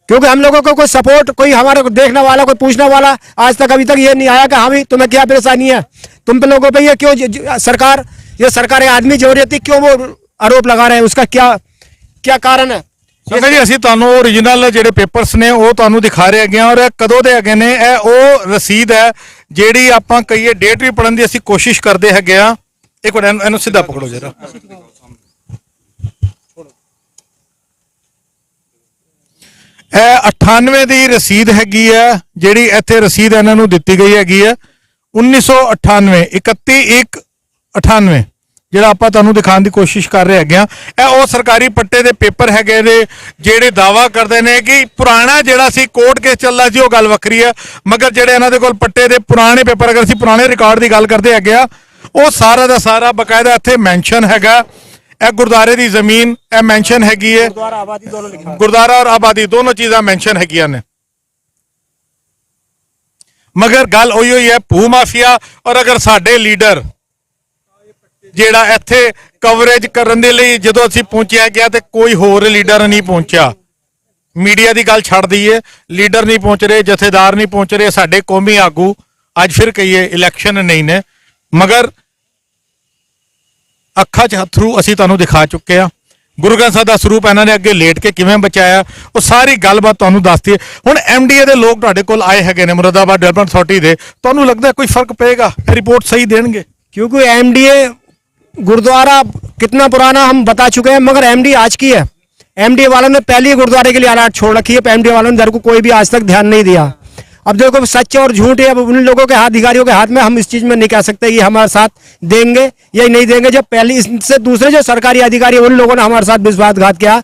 क्योंकि हम लोगों को कोई सपोर्ट, कोई हमारे को देखने वाला, कोई पूछने वाला आज तक अभी तक ये नहीं आया कि हाँ भाई तुम्हें क्या परेशानी है, तुम पे लोगों पे ये क्यों सरकार, ये सरकार आदमी जरूरत थी क्यों वो आरोप लगा रहे हैं, उसका क्या कारण है। ਸੰਗਾ ਜੀ, ਅਸੀਂ ਤੁਹਾਨੂੰ ओरिजिनल ਜਿਹੜੇ ਪੇਪਰਸ ਨੇ ਉਹ ਤੁਹਾਨੂੰ ਦਿਖਾ ਰਹੇ ਹੈਗੇ ਆ, ਔਰ ਇਹ ਕਦੋਂ ਦੇ ਹੈਗੇ ਨੇ, ਇਹ ਉਹ ਰਸੀਦ ਹੈ ਜਿਹੜੀ ਆਪਾਂ ਕਹੀਏ ਡੇਟ ਵੀ ਪੜਨ ਦੀ ਅਸੀਂ ਕੋਸ਼ਿਸ਼ ਕਰਦੇ ਹੈਗੇ ਆ। ਇੱਕ ਮਿੰਟ ਇਹਨੂੰ ਸਿੱਧਾ ਪਕੜੋ ਜਰਾ। ਇਹ 98 ਦੀ ਰਸੀਦ ਹੈਗੀ ਹੈ, ਜਿਹੜੀ ਇੱਥੇ ਰਸੀਦ ਇਹਨਾਂ ਨੂੰ ਦਿੱਤੀ ਗਈ ਹੈਗੀ ਹੈ 1998 31/1/98, ਜਿਹੜਾ ਆਪਾਂ ਤੁਹਾਨੂੰ ਦਿਖਾਉਣ ਦੀ ਕੋਸ਼ਿਸ਼ ਕਰ ਰਹੇ ਹੈਗੇ ਆ। ਇਹ ਉਹ ਸਰਕਾਰੀ ਪੱਟੇ ਦੇ ਪੇਪਰ ਹੈਗੇ ਨੇ ਜਿਹੜੇ ਦਾਵਾ ਕਰਦੇ ਨੇ ਕਿ ਪੁਰਾਣਾ ਜਿਹੜਾ ਸੀ ਕੋਰਟ ਕੇਸ ਚੱਲਦਾ ਸੀ ਉਹ ਗੱਲ ਵੱਖਰੀ ਹੈ, ਮਗਰ ਜਿਹੜੇ ਇਹਨਾਂ ਦੇ ਕੋਲ ਪੱਟੇ ਦੇ ਪੁਰਾਣੇ ਪੇਪਰ, ਅਗਰ ਅਸੀਂ ਪੁਰਾਣੇ ਰਿਕਾਰਡ ਦੀ ਗੱਲ ਕਰਦੇ ਹੈਗੇ ਆ, ਉਹ ਸਾਰਾ ਦਾ ਸਾਰਾ ਬਕਾਇਦਾ ਇੱਥੇ ਮੈਂਸ਼ਨ ਹੈਗਾ। ਇਹ ਗੁਰਦਾਰੇ ਦੀ ਜ਼ਮੀਨ ਇਹ ਮੈਂਸ਼ਨ ਹੈਗੀ ਹੈ, ਗੁਰਦਾਰਾ ਔਰ ਆਬਾਦੀ ਦੋਨੋਂ ਚੀਜ਼ਾਂ ਮੈਂਸ਼ਨ ਹੈਗੀਆਂ ਨੇ। ਮਗਰ ਗੱਲ ਉਹੀ ਹੋਈ ਹੈ ਭੂ ਮਾਫੀਆ, ਔਰ ਅਗਰ ਸਾਡੇ ਲੀਡਰ ਜਿਹੜਾ ਇੱਥੇ ਕਵਰੇਜ ਕਰਨ ਦੇ ਲਈ ਜਦੋਂ ਅਸੀਂ ਪਹੁੰਚਿਆ ਗਿਆ ਤੇ ਕੋਈ ਹੋਰ ਲੀਡਰ ਨਹੀਂ ਪਹੁੰਚਿਆ। ਮੀਡੀਆ ਦੀ ਗੱਲ ਛੱਡ ਦਈਏ, ਲੀਡਰ ਨਹੀਂ ਪਹੁੰਚ ਰਹੇ, ਜਥੇਦਾਰ ਨਹੀਂ ਪਹੁੰਚ ਰਹੇ, ਸਾਡੇ ਕੌਮੀ ਆਗੂ ਅੱਜ ਫਿਰ ਕਹੀਏ ਇਲੈਕਸ਼ਨ ਨਹੀਂ ਨੇ, ਮਗਰ ਅੱਖਾਂ 'ਚ ਹੱਥਰੂ ਅਸੀਂ ਤੁਹਾਨੂੰ ਦਿਖਾ ਚੁੱਕੇ ਆ। ਗੁਰੂ ਗ੍ਰੰਥ ਸਾਹਿਬ ਦਾ ਸਰੂਪ ਇਹਨਾਂ ਨੇ ਅੱਗੇ ਲੇਟ ਕੇ ਕਿਵੇਂ ਬਚਾਇਆ, ਉਹ ਸਾਰੀ ਗੱਲਬਾਤ ਤੁਹਾਨੂੰ ਦੱਸਦੀ ਹੈ। ਹੁਣ ਐਮਡੀਏ ਦੇ ਲੋਕ ਤੁਹਾਡੇ ਕੋਲ ਆਏ ਹੈਗੇ ਨੇ, ਮੁਰਾਦਾਬਾਦ ਡਿਵੈਲਪਮੈਂਟ ਅਥਾਰਟੀ ਦੇ, ਤੁਹਾਨੂੰ ਲੱਗਦਾ ਕੋਈ ਫਰਕ ਪਏਗਾ, ਰਿਪੋर्ट सही देंगे? क्योंकि एमडीए गुरुद्वारा कितना पुराना हम बता चुके हैं, मगर एमडी आज की है। एमडीए वालों ने पहले ही गुरुद्वारे के लिए अलर्ट छोड़ रखी है, एमडीए वालों ने इधर को कोई भी आज तक ध्यान नहीं दिया। अब देखो सच और झूठ है, अब उन लोगों के हाथ, अधिकारियों के हाथ में, हम इस चीज में नहीं कह सकते कि हमारे साथ देंगे या नहीं देंगे। जब पहले इससे दूसरे जो सरकारी अधिकारी उन लोगों ने हमारे साथ विश्वासघात किया,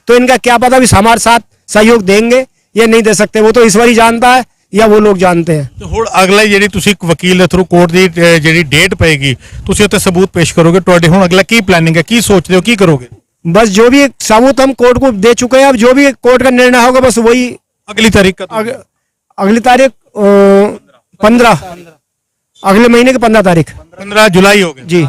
तो इनका क्या पता भी हमारे साथ सहयोग देंगे या नहीं दे सकते, वो तो ईश्वर ही जानता है या वो लोग जानते हैं। ਤੇ ਹੁਣ ਅਗਲਾ ਜਿਹੜੀ ਤੁਸੀਂ ਵਕੀਲ ਦੇ ਥਰੂ ਕੋਰਟ ਦੀ ਜਿਹੜੀ ਡੇਟ ਪਏਗੀ, ਤੁਸੀਂ ਉੱਤੇ ਸਬੂਤ ਪੇਸ਼ ਕਰੋਗੇ। ਤੁਹਾਡੇ ਹੁਣ ਅਗਲਾ ਕੀ ਪਲਾਨਿੰਗ ਹੈ, ਕੀ ਸੋਚਦੇ ਹੋ, ਕੀ ਕਰੋਗੇ? बस जो भी सबूत हम कोर्ट को दे चुके हैं, अब जो भी कोर्ट का निर्णय होगा बस वही। ਅਗਲੀ ਤਾਰੀਖ ਕਦੋਂ? अगली तारीख 15, अगले महीने की 15 तारीख 15 जुलाई हो गए जी।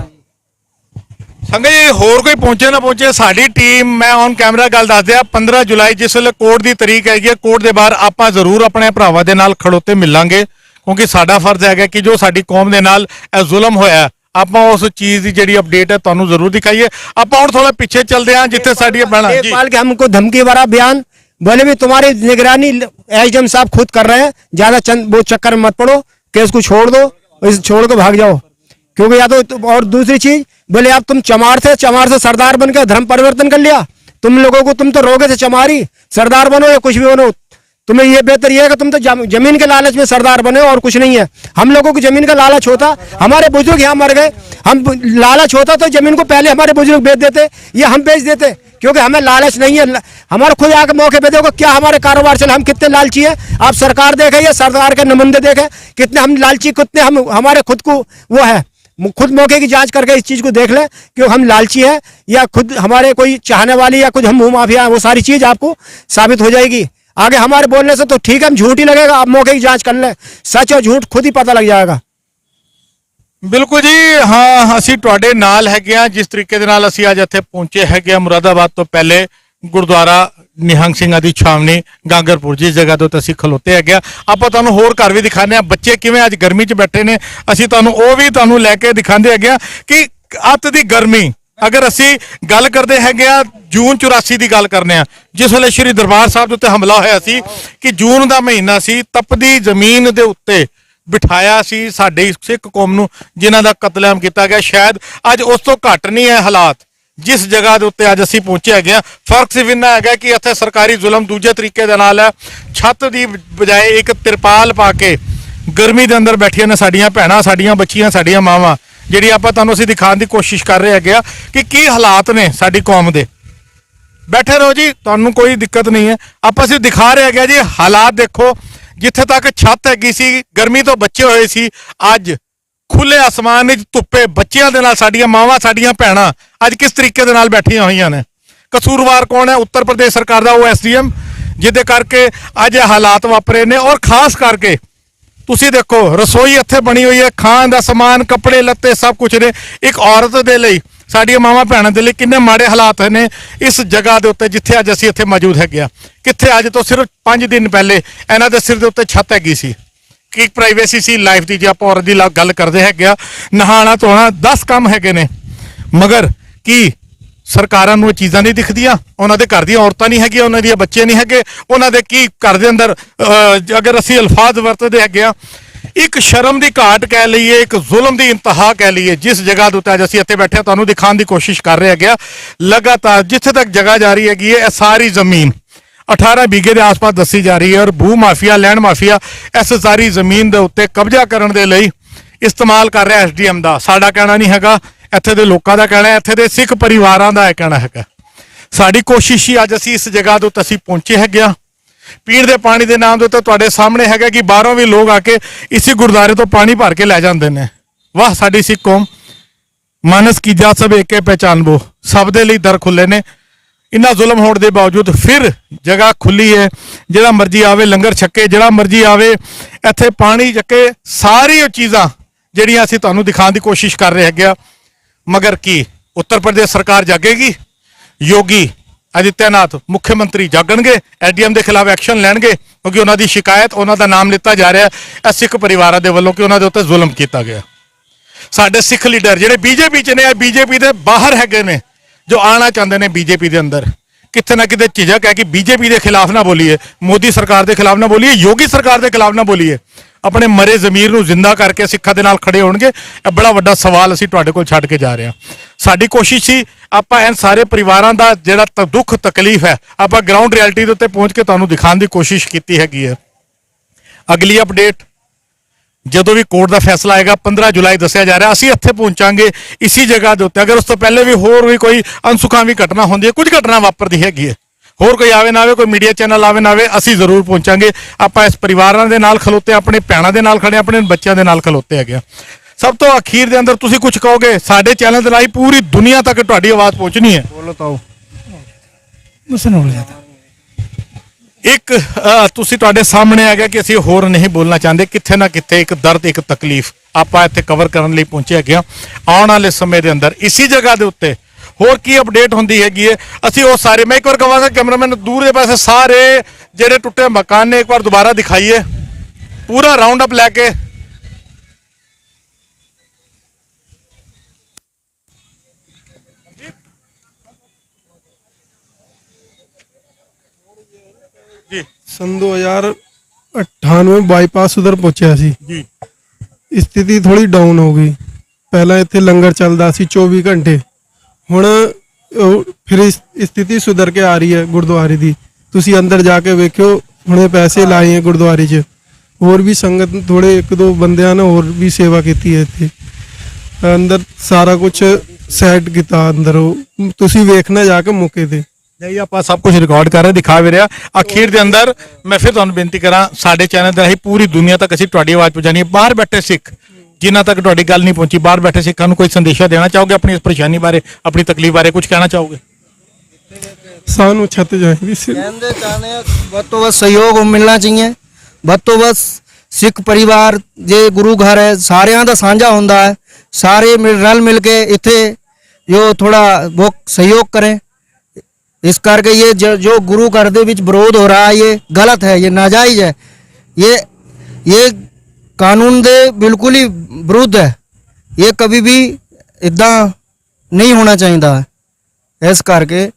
ਸੰਗਤ ਜੀ, ਹੋਰ ਕੋਈ ਪਹੁੰਚੇ ਨਾ ਪਹੁੰਚੇ, ਸਾਡੀ ਟੀਮ, ਮੈਂ ਔਨ ਕੈਮਰਾ ਗੱਲ ਦੱਸ ਦਿਆਂ, 15 ਜੁਲਾਈ ਜਿਸ ਵੇਲੇ ਕੋਰਟ ਦੀ ਤਰੀਕ ਹੈਗੀ ਹੈ, ਕੋਰਟ ਦੇ ਬਾਹਰ ਆਪਾਂ ਜ਼ਰੂਰ ਆਪਣੇ ਭਰਾਵਾਂ ਦੇ ਨਾਲ ਖੜੋਤੇ ਮਿਲਾਂਗੇ, ਕਿਉਂਕਿ ਸਾਡਾ ਫਰਜ਼ ਹੈਗਾ ਕਿ ਜੋ ਸਾਡੀ ਕੌਮ ਦੇ ਨਾਲ ਇਹ ਜ਼ੁਲਮ ਹੋਇਆ, ਆਪਾਂ ਉਸ ਚੀਜ਼ ਦੀ ਜਿਹੜੀ ਅਪਡੇਟ ਹੈ ਤੁਹਾਨੂੰ ਜ਼ਰੂਰ ਦਿਖਾਈਏ। ਆਪਾਂ ਹੁਣ ਥੋੜਾ ਪਿੱਛੇ ਚੱਲਦੇ ਹਾਂ, ਜਿੱਥੇ ਸਾਡੀ ਬਹਿਣਾ ਜੀ पाल के हमको धमकी भरा बयान, बोले भी तुम्हारी निगरानी एसडीएम साहब खुद कर रहे हैं, ज्यादा वो चक्कर में मत पड़ो, केस को छोड़ दो, छोड़ के भाग जाओ। क्योंकि या तो और दूसरी चीज बोले अब तुम चमार से सरदार बन के धर्म परिवर्तन कर लिया, तुम लोगों को, तुम तो रोगे थे चमारी, सरदार बनो या कुछ भी बनो, तुम्हें ये बेहतर ये है कि तुम तो जमीन के लालच में सरदार बने और कुछ नहीं है। हम लोगों को जमीन का लालच होता, हमारे बुजुर्ग यहाँ मर गए, हम लालच होता तो जमीन को पहले हमारे बुजुर्ग बेच देते या हम बेच देते, क्योंकि हमें लालच नहीं है। हमारे खुद आके मौके पे देखो क्या हमारे कारोबार चले, हम कितने लालची हैं। आप सरकार देखे या सरकार के नुमाइंदे देखे कितने हम लालची, कितने हम, हमारे खुद को वो है, खुद मौके की जांच करके इस चीज को देख ले कि हम लालची है या खुद हमारे कोई चाहने वाली या कुछ हम मुंह माफिया, वो सारी चीज आपको साबित हो जाएगी। आगे हमारे बोलने से तो ठीक है, हम झूठ ही लगेगा, आप मौके की जांच कर ले, सच और झूठ खुद ही पता लग जाएगा। ਬਿਲਕੁਲ ਜੀ, ਹਾਂ ਅਸੀਂ ਤੁਹਾਡੇ ਨਾਲ ਹੈਗੇ ਆ। ਜਿਸ ਤਰੀਕੇ ਦੇ ਨਾਲ ਅਸੀਂ ਅੱਜ ਇੱਥੇ ਪਹੁੰਚੇ ਹੈਗੇ ਆ ਮੁਰਾਦਾਬਾਦ ਤੋਂ ਪਹਿਲੇ ਗੁਰਦੁਆਰਾ ਨਿਹੰਗ ਸਿੰਘਾਂ ਦੀ ਛਾਵਣੀ ਗਾਂਗਰਪੁਰ, ਜਿਸ ਜਗ੍ਹਾ ਤੋਂ ਅਸੀਂ ਖਲੋਤੇ ਹੈਗੇ ਆ। ਆਪਾਂ ਤੁਹਾਨੂੰ ਹੋਰ ਘਰ ਵੀ ਦਿਖਾਉਂਦੇ ਆ, ਬੱਚੇ ਕਿਵੇਂ ਅੱਜ ਗਰਮੀ 'ਚ ਬੈਠੇ ਨੇ, ਅਸੀਂ ਤੁਹਾਨੂੰ ਉਹ ਵੀ ਤੁਹਾਨੂੰ ਲੈ ਕੇ ਦਿਖਾਉਂਦੇ ਹੈਗੇ ਆ ਕਿ ਅੱਤ ਦੀ ਗਰਮੀ। ਅਗਰ ਅਸੀਂ ਗੱਲ ਕਰਦੇ ਹੈਗੇ ਆ ਜੂਨ 84 ਦੀ ਗੱਲ ਕਰਨੇ ਆ, ਜਿਸ ਵੇਲੇ ਸ਼੍ਰੀ ਦਰਬਾਰ ਸਾਹਿਬ ਦੇ ਉੱਤੇ ਹਮਲਾ ਹੋਇਆ ਸੀ, ਕਿ ਜੂਨ ਦਾ ਮਹੀਨਾ ਸੀ, ਤਪਦੀ ਜ਼ਮੀਨ ਦੇ ਉੱਤੇ ਬਿਠਾਇਆ ਸੀ ਸਾਡੇ ਸਿੱਖ ਕੌਮ ਨੂੰ, ਜਿਨ੍ਹਾਂ ਦਾ ਕਤਲੇਆਮ ਕੀਤਾ ਗਿਆ। ਸ਼ਾਇਦ ਅੱਜ ਉਸ ਤੋਂ ਘੱਟ ਨਹੀਂ ਹੈ ਹਾਲਾਤ ਜਿਸ ਜਗ੍ਹਾ ਦੇ ਉੱਤੇ ਅੱਜ ਅਸੀਂ ਪਹੁੰਚੇ ਹੈਗੇ ਆ। ਫਰਕ ਸਿਰਫ ਇੰਨਾ ਹੈਗਾ ਕਿ ਇੱਥੇ ਸਰਕਾਰੀ ਜ਼ੁਲਮ ਦੂਜੇ ਤਰੀਕੇ ਦੇ ਨਾਲ ਹੈ। ਛੱਤ ਦੀ ਬਜਾਏ ਇੱਕ ਤਿਰਪਾਲ ਪਾ ਕੇ ਗਰਮੀ ਦੇ ਅੰਦਰ ਬੈਠੀਆਂ ਨੇ ਸਾਡੀਆਂ ਭੈਣਾਂ, ਸਾਡੀਆਂ ਬੱਚੀਆਂ, ਸਾਡੀਆਂ ਮਾਵਾਂ, ਜਿਹੜੀ ਆਪਾਂ ਤੁਹਾਨੂੰ ਅਸੀਂ ਦਿਖਾਉਣ ਦੀ ਕੋਸ਼ਿਸ਼ ਕਰ ਰਹੇ ਹੈਗੇ ਆ ਕਿ ਕੀ ਹਾਲਾਤ ਨੇ ਸਾਡੀ ਕੌਮ ਦੇ। ਬੈਠੇ ਰਹੋ ਜੀ, ਤੁਹਾਨੂੰ ਕੋਈ ਦਿੱਕਤ ਨਹੀਂ ਹੈ। ਆਪਾਂ ਸਿਰਫ ਦਿਖਾ ਰਹੇ ਹੈਗੇ ਜੀ ਹਾਲਾਤ। ਦੇਖੋ, ਜਿੱਥੇ ਤੱਕ ਛੱਤ ਹੈਗੀ ਸੀ, ਗਰਮੀ ਤੋਂ ਬਚੇ ਹੋਏ ਸੀ, ਅੱਜ ਖੁੱਲੇ ਆਸਮਾਨ ਵਿੱਚ ਧੁੱਪੇ ਬੱਚਿਆਂ ਦੇ ਨਾਲ ਸਾਡੀਆਂ ਮਾਵਾਂ, ਸਾਡੀਆਂ ਭੈਣਾਂ ਅੱਜ ਕਿਸ ਤਰੀਕੇ ਦੇ ਨਾਲ ਬੈਠੀਆਂ ਹੋਈਆਂ ਨੇ। ਕਸੂਰਵਾਰ ਕੌਣ ਹੈ? ਉੱਤਰ ਪ੍ਰਦੇਸ਼ ਸਰਕਾਰ ਦਾ ਉਹ SDM, ਜਿਹਦੇ ਕਰਕੇ ਅੱਜ ਇਹ ਹਾਲਾਤ ਵਾਪਰੇ ਨੇ। ਔਰ ਖਾਸ ਕਰਕੇ ਤੁਸੀਂ ਦੇਖੋ, ਰਸੋਈ ਇੱਥੇ ਬਣੀ ਹੋਈ ਹੈ, ਖਾਣ ਦਾ ਸਮਾਨ, ਕੱਪੜੇ ਲੱਤੇ ਸਭ ਕੁਝ ਨੇ। ਇੱਕ ਔਰਤ ਦੇ ਲਈ, ਸਾਡੀਆਂ ਮਾਵਾਂ ਭੈਣਾਂ ਦੇ ਲਈ ਕਿੰਨੇ ਮਾੜੇ ਹਾਲਾਤ ਨੇ ਇਸ ਜਗ੍ਹਾ ਦੇ ਉੱਤੇ ਜਿੱਥੇ ਅੱਜ ਅਸੀਂ ਇੱਥੇ ਮੌਜੂਦ ਹੈਗੇ ਆ। ਕਿੱਥੇ ਅੱਜ ਤੋਂ ਸਿਰਫ 5 ਦਿਨ ਪਹਿਲੇ ਇਹਨਾਂ ਦੇ ਸਿਰ ਦੇ ਉੱਤੇ ਛੱਤ ਹੈਗੀ ਸੀ, ਕਿ ਪ੍ਰਾਈਵੇਸੀ ਸੀ ਲਾਈਫ ਦੀ। ਜੇ ਆਪਾਂ ਔਰਤ ਦੀ ਗੱਲ ਕਰਦੇ ਹੈਗੇ ਆ, ਨਹਾਣਾ ਧੋਣਾ 10 ਕੰਮ ਹੈਗੇ ਨੇ, ਮਗਰ ਕੀ ਸਰਕਾਰਾਂ ਨੂੰ ਇਹ ਚੀਜ਼ਾਂ ਨਹੀਂ ਦਿਖਦੀਆਂ? ਉਹਨਾਂ ਦੇ ਘਰ ਦੀਆਂ ਔਰਤਾਂ ਨਹੀਂ ਹੈਗੀਆਂ, ਉਹਨਾਂ ਦੀਆਂ ਬੱਚੇ ਨਹੀਂ ਹੈਗੇ, ਉਹਨਾਂ ਦੇ ਕੀ ਘਰ ਦੇ ਅੰਦਰ ਅਗਰ ਅਸੀਂ ਅਲਫਾਜ਼ ਵਰਤਦੇ ਹੈਗੇ ਆ, ਇੱਕ ਸ਼ਰਮ ਦੀ ਘਾਟ ਕਹਿ ਲਈਏ, ਇੱਕ ਜ਼ੁਲਮ ਦੀ ਇੰਤਹਾ ਕਹਿ ਲਈਏ, ਜਿਸ ਜਗ੍ਹਾ ਦੇ ਉੱਤੇ ਅੱਜ ਅਸੀਂ ਇੱਥੇ ਬੈਠੇ ਤੁਹਾਨੂੰ ਦਿਖਾਉਣ ਦੀ ਕੋਸ਼ਿਸ਼ ਕਰ ਰਹੇ ਹੈਗੇ ਆ। ਲਗਾਤਾਰ ਜਿੱਥੇ ਤੱਕ ਜਗ੍ਹਾ ਜਾ ਰਹੀ ਹੈਗੀ ਹੈ, ਇਹ ਸਾਰੀ ਜ਼ਮੀਨ 18 बीघे ਦੇ ਆਸ-ਪਾਸ ਦੱਸੀ ਜਾ ਰਹੀ ਹੈ। ਔਰ ਭੂ ਮਾਫੀਆ, ਲੈਂਡ ਮਾਫੀਆ ਇਸ ਸਾਰੀ ਜ਼ਮੀਨ ਦੇ ਉੱਤੇ ਕਬਜ਼ਾ ਕਰਨ ਦੇ ਲਈ ਇਸਤੇਮਾਲ ਕਰ ਰਿਹਾ SDM ਦਾ। ਸਾਡਾ ਕਹਿਣਾ ਨਹੀਂ ਹੈਗਾ, ਇੱਥੇ ਦੇ ਲੋਕਾਂ ਦਾ ਕਹਿਣਾ ਹੈ, ਇੱਥੇ ਦੇ ਸਿੱਖ ਪਰਿਵਾਰਾਂ ਦਾ ਇਹ ਕਹਿਣਾ ਹੈਗਾ। ਸਾਡੀ ਕੋਸ਼ਿਸ਼ ਹੀ ਅੱਜ ਅਸੀਂ ਇਸ ਜਗ੍ਹਾ ਦੇ ਉੱਤੇ ਅਸੀਂ ਪਹੁੰਚੇ ਹੈਗੇ ਆ। ਪੀਣ ਦੇ ਪਾਣੀ ਦੇ ਨਾਮ ਦੇ ਉੱਤੇ ਤੁਹਾਡੇ ਸਾਹਮਣੇ ਹੈਗਾ ਕਿ ਬਾਹਰੋਂ ਵੀ ਲੋਕ ਆ ਕੇ ਇਸੇ ਗੁਰਦੁਆਰੇ ਤੋਂ ਪਾਣੀ ਭਰ ਕੇ ਲੈ ਜਾਂਦੇ ਨੇ। ਵਾਹ ਸਾਡੀ ਸਿੱਖ ਕੌਮ, ਮਾਨਸ ਕੀ ਜਾਤ ਸਭ ਏਕੇ ਪਹਿਚਾਨਬੋ, ਸਭ ਦੇ ਲਈ ਦਰ ਖੁੱਲੇ ਨੇ। ਇੰਨਾ ਜ਼ੁਲਮ ਹੋਣ ਦੇ ਬਾਵਜੂਦ ਫਿਰ ਜਗ੍ਹਾ ਖੁੱਲੀ ਹੈ, ਜਿਹੜਾ ਮਰਜ਼ੀ ਆਵੇ ਲੰਗਰ ਛਕੇ, ਜਿਹੜਾ ਮਰਜ਼ੀ ਆਵੇ ਇੱਥੇ ਪਾਣੀ ਚੱਕੇ। ਸਾਰੀ ਉਹ ਚੀਜ਼ਾਂ ਜਿਹੜੀਆਂ ਅਸੀਂ ਤੁਹਾਨੂੰ ਦਿਖਾਉਣ ਦੀ ਕੋਸ਼ਿਸ਼ ਕਰ ਰਹੇ ਹੈਗੇ ਆ, ਮਗਰ ਕੀ ਉੱਤਰ ਪ੍ਰਦੇਸ਼ ਸਰਕਾਰ ਜਾਗੇਗੀ? ਯੋਗੀ ਆਦਿੱਤਿਆਨਾਥ ਮੁੱਖ ਮੰਤਰੀ ਜਾਗਣਗੇ, SDM ਦੇ ਖਿਲਾਫ ਐਕਸ਼ਨ ਲੈਣਗੇ, ਕਿਉਂਕਿ ਉਹਨਾਂ ਦੀ ਸ਼ਿਕਾਇਤ, ਉਹਨਾਂ ਦਾ ਨਾਮ ਲਿੱਤਾ ਜਾ ਰਿਹਾ ਹੈ ਸਿੱਖ ਪਰਿਵਾਰਾਂ ਦੇ ਵੱਲੋਂ ਕਿ ਉਹਨਾਂ ਦੇ ਉੱਤੇ ਜ਼ੁਲਮ ਕੀਤਾ ਗਿਆ। ਸਾਡੇ ਸਿੱਖ ਲੀਡਰ ਜਿਹੜੇ BJP 'ਚ ਨੇ, BJP ਦੇ ਬਾਹਰ ਹੈਗੇ ਨੇ, ਜੋ ਆਣਾ ਚਾਹੁੰਦੇ ਨੇ BJP ਦੇ ਅੰਦਰ, ਕਿਤੇ ਨਾ ਕਿਤੇ ਝਿਜਕ ਹੈ ਕਿ BJP ਦੇ ਖਿਲਾਫ ਨਾ ਬੋਲੀਏ, ਮੋਦੀ ਸਰਕਾਰ ਦੇ ਖਿਲਾਫ ਨਾ ਬੋਲੀਏ, ਯੋਗੀ ਸਰਕਾਰ ਦੇ ਖਿਲਾਫ ਨਾ ਬੋਲੀਏ। ਆਪਣੇ ਮਰੇ ਜ਼ਮੀਰ ਨੂੰ ਜ਼ਿੰਦਾ ਕਰਕੇ ਸਿੱਖਾਂ ਦੇ ਨਾਲ ਖੜੇ ਹੋਣਗੇ। ਇਹ ਬੜਾ ਵੱਡਾ ਸਵਾਲ ਅਸੀਂ ਤੁਹਾਡੇ ਕੋਲ ਛੱਡ ਕੇ ਜਾ ਰਹੇ ਹਾਂ। ਸਾਡੀ ਕੋਸ਼ਿਸ਼ ਸੀ ਆਪਾਂ ਇਹਨਾਂ ਸਾਰੇ ਪਰਿਵਾਰਾਂ ਦਾ ਜਿਹੜਾ ਦੁੱਖ ਤਕਲੀਫ ਹੈ, ਆਪਾਂ ਗਰਾਊਂਡ ਰਿਐਲਿਟੀ ਦੇ ਉੱਤੇ ਪਹੁੰਚ ਕੇ ਤੁਹਾਨੂੰ ਦਿਖਾਉਣ ਦੀ ਕੋਸ਼ਿਸ਼ ਕੀਤੀ ਹੈਗੀ ਹੈ। ਅਗਲੀ ਅਪਡੇਟ ਜਦੋਂ ਵੀ ਕੋਰਟ ਦਾ ਫੈਸਲਾ ਆਏਗਾ, 15 ਜੁਲਾਈ ਦੱਸਿਆ ਜਾ ਰਿਹਾ, ਅਸੀਂ ਇੱਥੇ ਪਹੁੰਚਾਂਗੇ ਇਸੀ ਜਗ੍ਹਾ ਦੇ ਉੱਤੇ। ਅਗਰ ਉਸ ਤੋਂ ਪਹਿਲੇ ਵੀ ਹੋਰ ਵੀ ਕੋਈ ਅਨਸੁਖਾਵੀ ਘਟਨਾ ਹੁੰਦੀ ਹੈ, ਕੁਝ ਘਟਨਾ ਵਾਪਰਦੀ ਹੈਗੀ ਹੈ, ਹੋਰ ਕੋਈ ਆਵੇ ਨਾ ਆਵੇ, ਕੋਈ ਮੀਡੀਆ ਚੈਨਲ ਆਵੇ ਨਾ ਆਵੇ, ਅਸੀਂ ਜ਼ਰੂਰ ਪਹੁੰਚਾਂਗੇ। ਆਪਾਂ ਇਸ ਪਰਿਵਾਰਾਂ ਦੇ ਨਾਲ ਖਲੋਤੇ, ਆਪਣੇ ਭੈਣਾਂ ਦੇ ਨਾਲ ਖੜੇ, ਆਪਣੇ ਬੱਚਿਆਂ ਦੇ ਨਾਲ ਖਲੋਤੇ ਹੈਗੇ। ਸਭ ਤੋਂ ਅਖੀਰ ਦੇ ਅੰਦਰ ਤੁਸੀਂ ਕੁਝ ਕਹੋਗੇ? ਸਾਡੇ ਚੈਨਲ ਦੇ ਰਾਹੀਂ ਪੂਰੀ ਦੁਨੀਆ ਤੱਕ ਤੁਹਾਡੀ ਆਵਾਜ਼ ਪਹੁੰਚਣੀ ਹੈ। बोलो तो ਇੱਕ ਤੁਸੀਂ ਤੁਹਾਡੇ ਸਾਹਮਣੇ ਆ ਗਿਆ ਕਿ ਅਸੀਂ ਹੋਰ ਨਹੀਂ ਬੋਲਣਾ ਚਾਹੁੰਦੇ, ਕਿੱਥੇ ਨਾ ਕਿੱਥੇ ਇੱਕ ਦਰਦ, ਇੱਕ ਤਕਲੀਫ ਆਪਾਂ ਇੱਥੇ ਕਵਰ ਕਰਨ ਲਈ ਪਹੁੰਚੇ ਹੈਗੇ ਆ। ਆਉਣ ਵਾਲੇ ਸਮੇਂ ਦੇ ਅੰਦਰ ਇਸੀ ਜਗ੍ਹਾ ਦੇ ਉੱਤੇ ਹੋਰ ਕੀ ਅਪਡੇਟ ਹੁੰਦੀ ਹੈਗੀ ਹੈ, ਅਸੀਂ ਉਹ ਸਾਰੇ, ਮੈਂ ਇੱਕ ਵਾਰ ਕਹਾਂਗਾ ਕੈਮਰਾਮੈਨ ਨੂੰ ਦੂਰ ਦੇ ਪਾਸੇ ਸਾਰੇ ਜਿਹੜੇ ਟੁੱਟੇ ਮਕਾਨ ਨੇ ਇੱਕ ਵਾਰ ਦੁਬਾਰਾ ਦਿਖਾਈਏ, ਪੂਰਾ ਰਾਉਂਡ ਅਪ ਲੈ ਕੇ। ਜੀ सन 2098 ਬਾਈਪਾਸ ਉਧਰ ਪਹੁੰਚਿਆ ਸੀ ਜੀ, ਸਥਿਤੀ ਥੋੜੀ ਡਾਊਨ ਹੋ ਗਈ। ਪਹਿਲਾਂ ਇੱਥੇ ਲੰਗਰ ਚੱਲਦਾ ਸੀ 24 ਘੰਟੇ, ਹੁਣ ਫਿਰ ਸਥਿਤੀ ਸੁਧਰ ਕੇ ਆ ਰਹੀ ਹੈ ਗੁਰਦੁਆਰੇ ਦੀ। ਤੁਸੀਂ ਅੰਦਰ ਜਾ ਕੇ ਵੇਖਿਓ, ਹੁਣੇ ਪੈਸੇ ਲਾਏ ਹੈ ਗੁਰਦੁਆਰੇ 'ਚ। ਹੋਰ ਵੀ ਸੰਗਤ ਥੋੜੇ ਇੱਕ ਦੋ ਬੰਦਿਆਂ ਨੇ ਹੋਰ ਵੀ ਸੇਵਾ ਕੀਤੀ ਹੈ ਇੱਥੇ ਅੰਦਰ, ਸਾਰਾ ਕੁਝ ਸੈਟ ਕੀਤਾ ਅੰਦਰ। ਉਹ ਤੁਸੀਂ ਵੇਖਣਾ ਜਾ ਕੇ ਮੌਕੇ ਤੇ। ਨਹੀਂ ਆਪਾਂ ਸਭ ਕੁਝ ਰਿਕਾਰਡ ਕਰ ਰਹੇ, ਦਿਖਾ ਵੀ ਰਿਹਾ। ਅਖੀਰ ਦੇ ਅੰਦਰ ਮੈਂ ਫਿਰ ਤੁਹਾਨੂੰ ਬੇਨਤੀ ਕਰਾਂ, ਸਾਡੇ ਚੈਨਲ ਦੇ ਰਾਹੀਂ ਪੂਰੀ ਦੁਨੀਆ ਤੱਕ ਅਸੀਂ ਤੁਹਾਡੀ ਆਵਾਜ਼ ਪਹੁੰਚਾਉਣੀ ਹੈ। ਬਾਹਰ ਬੈਠੇ ਸਿੱਖ ਜਿਨ੍ਹਾਂ ਤੱਕ ਤੁਹਾਡੀ ਗੱਲ ਨਹੀਂ ਪਹੁੰਚੀ, ਬਾਹਰ ਬੈਠੇ ਸਿੱਖਾਂ ਨੂੰ ਕੋਈ ਸੰਦੇਸ਼ਾ ਦੇਣਾ ਚਾਹੋਗੇ? ਆਪਣੀ ਇਸ ਪਰੇਸ਼ਾਨੀ ਬਾਰੇ, ਆਪਣੀ ਤਕਲੀਫ ਬਾਰੇ ਕੁਝ ਕਹਿਣਾ ਚਾਹੋਗੇ? ਸਾਨੂੰ ਛੱਤ ਚਾਹੀਦੀ ਸੀ। कहते चाहते हैं बस तो बस सहयोग मिलना चाहिए। बस तो बस सिख परिवार जे गुरु घर है सारिਆਂ ਦਾ ਸਾਂਝਾ ਹੁੰਦਾ ਹੈ। सारे रल मिल के इतने जो थोड़ा वो सहयोग करें। इस करके ये जो गुरु घर दे विच विरोध हो रहा है ये गलत है, ये नाजायज है, ये कानून दे बिल्कुल ही विरुद्ध है। ये कभी भी इदा नहीं होना चाहिए। इस करके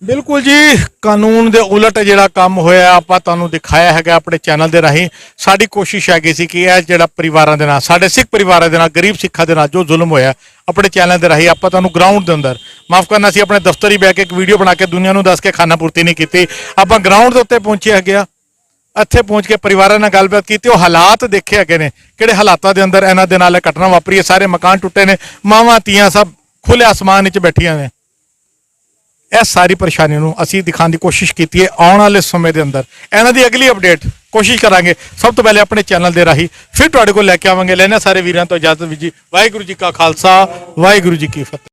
ਬਿਲਕੁਲ ਜੀ ਕਾਨੂੰਨ ਦੇ ਉਲਟ ਜਿਹੜਾ ਕੰਮ ਹੋਇਆ ਆਪਾਂ ਤੁਹਾਨੂੰ ਦਿਖਾਇਆ ਹੈਗਾ ਆਪਣੇ ਚੈਨਲ ਦੇ ਰਾਹੀਂ। ਸਾਡੀ ਕੋਸ਼ਿਸ਼ ਹੈਗੀ ਸੀ ਕਿ ਇਹ ਜਿਹੜਾ ਪਰਿਵਾਰਾਂ ਦੇ ਨਾਲ, ਸਾਡੇ ਸਿੱਖ ਪਰਿਵਾਰਾਂ ਦੇ ਨਾਲ, ਗਰੀਬ ਸਿੱਖਾਂ ਦੇ ਨਾਲ ਜੋ ਜ਼ੁਲਮ ਹੋਇਆ ਆਪਣੇ ਚੈਨਲ ਦੇ ਰਾਹੀਂ ਆਪਾਂ ਤੁਹਾਨੂੰ ਗਰਾਊਂਡ ਦੇ ਅੰਦਰ, ਮਾਫ ਕਰਨਾ ਸੀ ਆਪਣੇ ਦਫ਼ਤਰ ਹੀ ਬਹਿ ਕੇ ਇੱਕ ਵੀਡੀਓ ਬਣਾ ਕੇ ਦੁਨੀਆ ਨੂੰ ਦੱਸ ਕੇ ਖਾਨਾ ਪੂਰਤੀ ਨਹੀਂ ਕੀਤੀ। ਆਪਾਂ ਗਰਾਊਂਡ ਦੇ ਉੱਤੇ ਪਹੁੰਚੇ ਹੈਗੇ ਆ, ਇੱਥੇ ਪਹੁੰਚ ਕੇ ਪਰਿਵਾਰਾਂ ਨਾਲ ਗੱਲਬਾਤ ਕੀਤੀ, ਉਹ ਹਾਲਾਤ ਦੇਖੇ ਹੈਗੇ ਨੇ ਕਿਹੜੇ ਹਾਲਾਤਾਂ ਦੇ ਅੰਦਰ ਇਹਨਾਂ ਦੇ ਨਾਲ ਇਹ ਘਟਨਾ ਵਾਪਰੀ ਹੈ। ਸਾਰੇ ਮਕਾਨ ਟੁੱਟੇ ਨੇ, ਮਾਵਾਂ ਧੀਆਂ ਸਭ ਖੁੱਲੇ ਆਸਮਾਨ ਵਿੱਚ ਬੈਠੀਆਂ ਨੇ। ਇਸ ਸਾਰੀ ਪਰੇਸ਼ਾਨੀ ਨੂੰ ਅਸੀਂ ਦਿਖਾਉਣ ਦੀ ਕੋਸ਼ਿਸ਼ ਕੀਤੀ ਹੈ। ਆਉਣ ਵਾਲੇ ਸਮੇਂ ਦੇ ਅੰਦਰ ਇਹਨਾਂ ਦੀ ਅਗਲੀ ਅਪਡੇਟ ਕੋਸ਼ਿਸ਼ ਕਰਾਂਗੇ ਸਭ ਤੋਂ ਪਹਿਲੇ ਆਪਣੇ ਚੈਨਲ ਦੇ ਰਾਹੀਂ, ਫਿਰ ਤੁਹਾਡੇ ਕੋਲ ਲੈ ਕੇ ਆਵਾਂਗੇ। ਲੈਣਾ ਸਾਰੇ ਵੀਰਾਂ ਤੋਂ ਇਜਾਜ਼ਤ ਵੀ ਜੀ। ਵਾਹਿਗੁਰੂ ਜੀ ਕਾ ਖਾਲਸਾ, ਵਾਹਿਗੁਰੂ ਜੀ ਕੀ ਫਤਿਹ।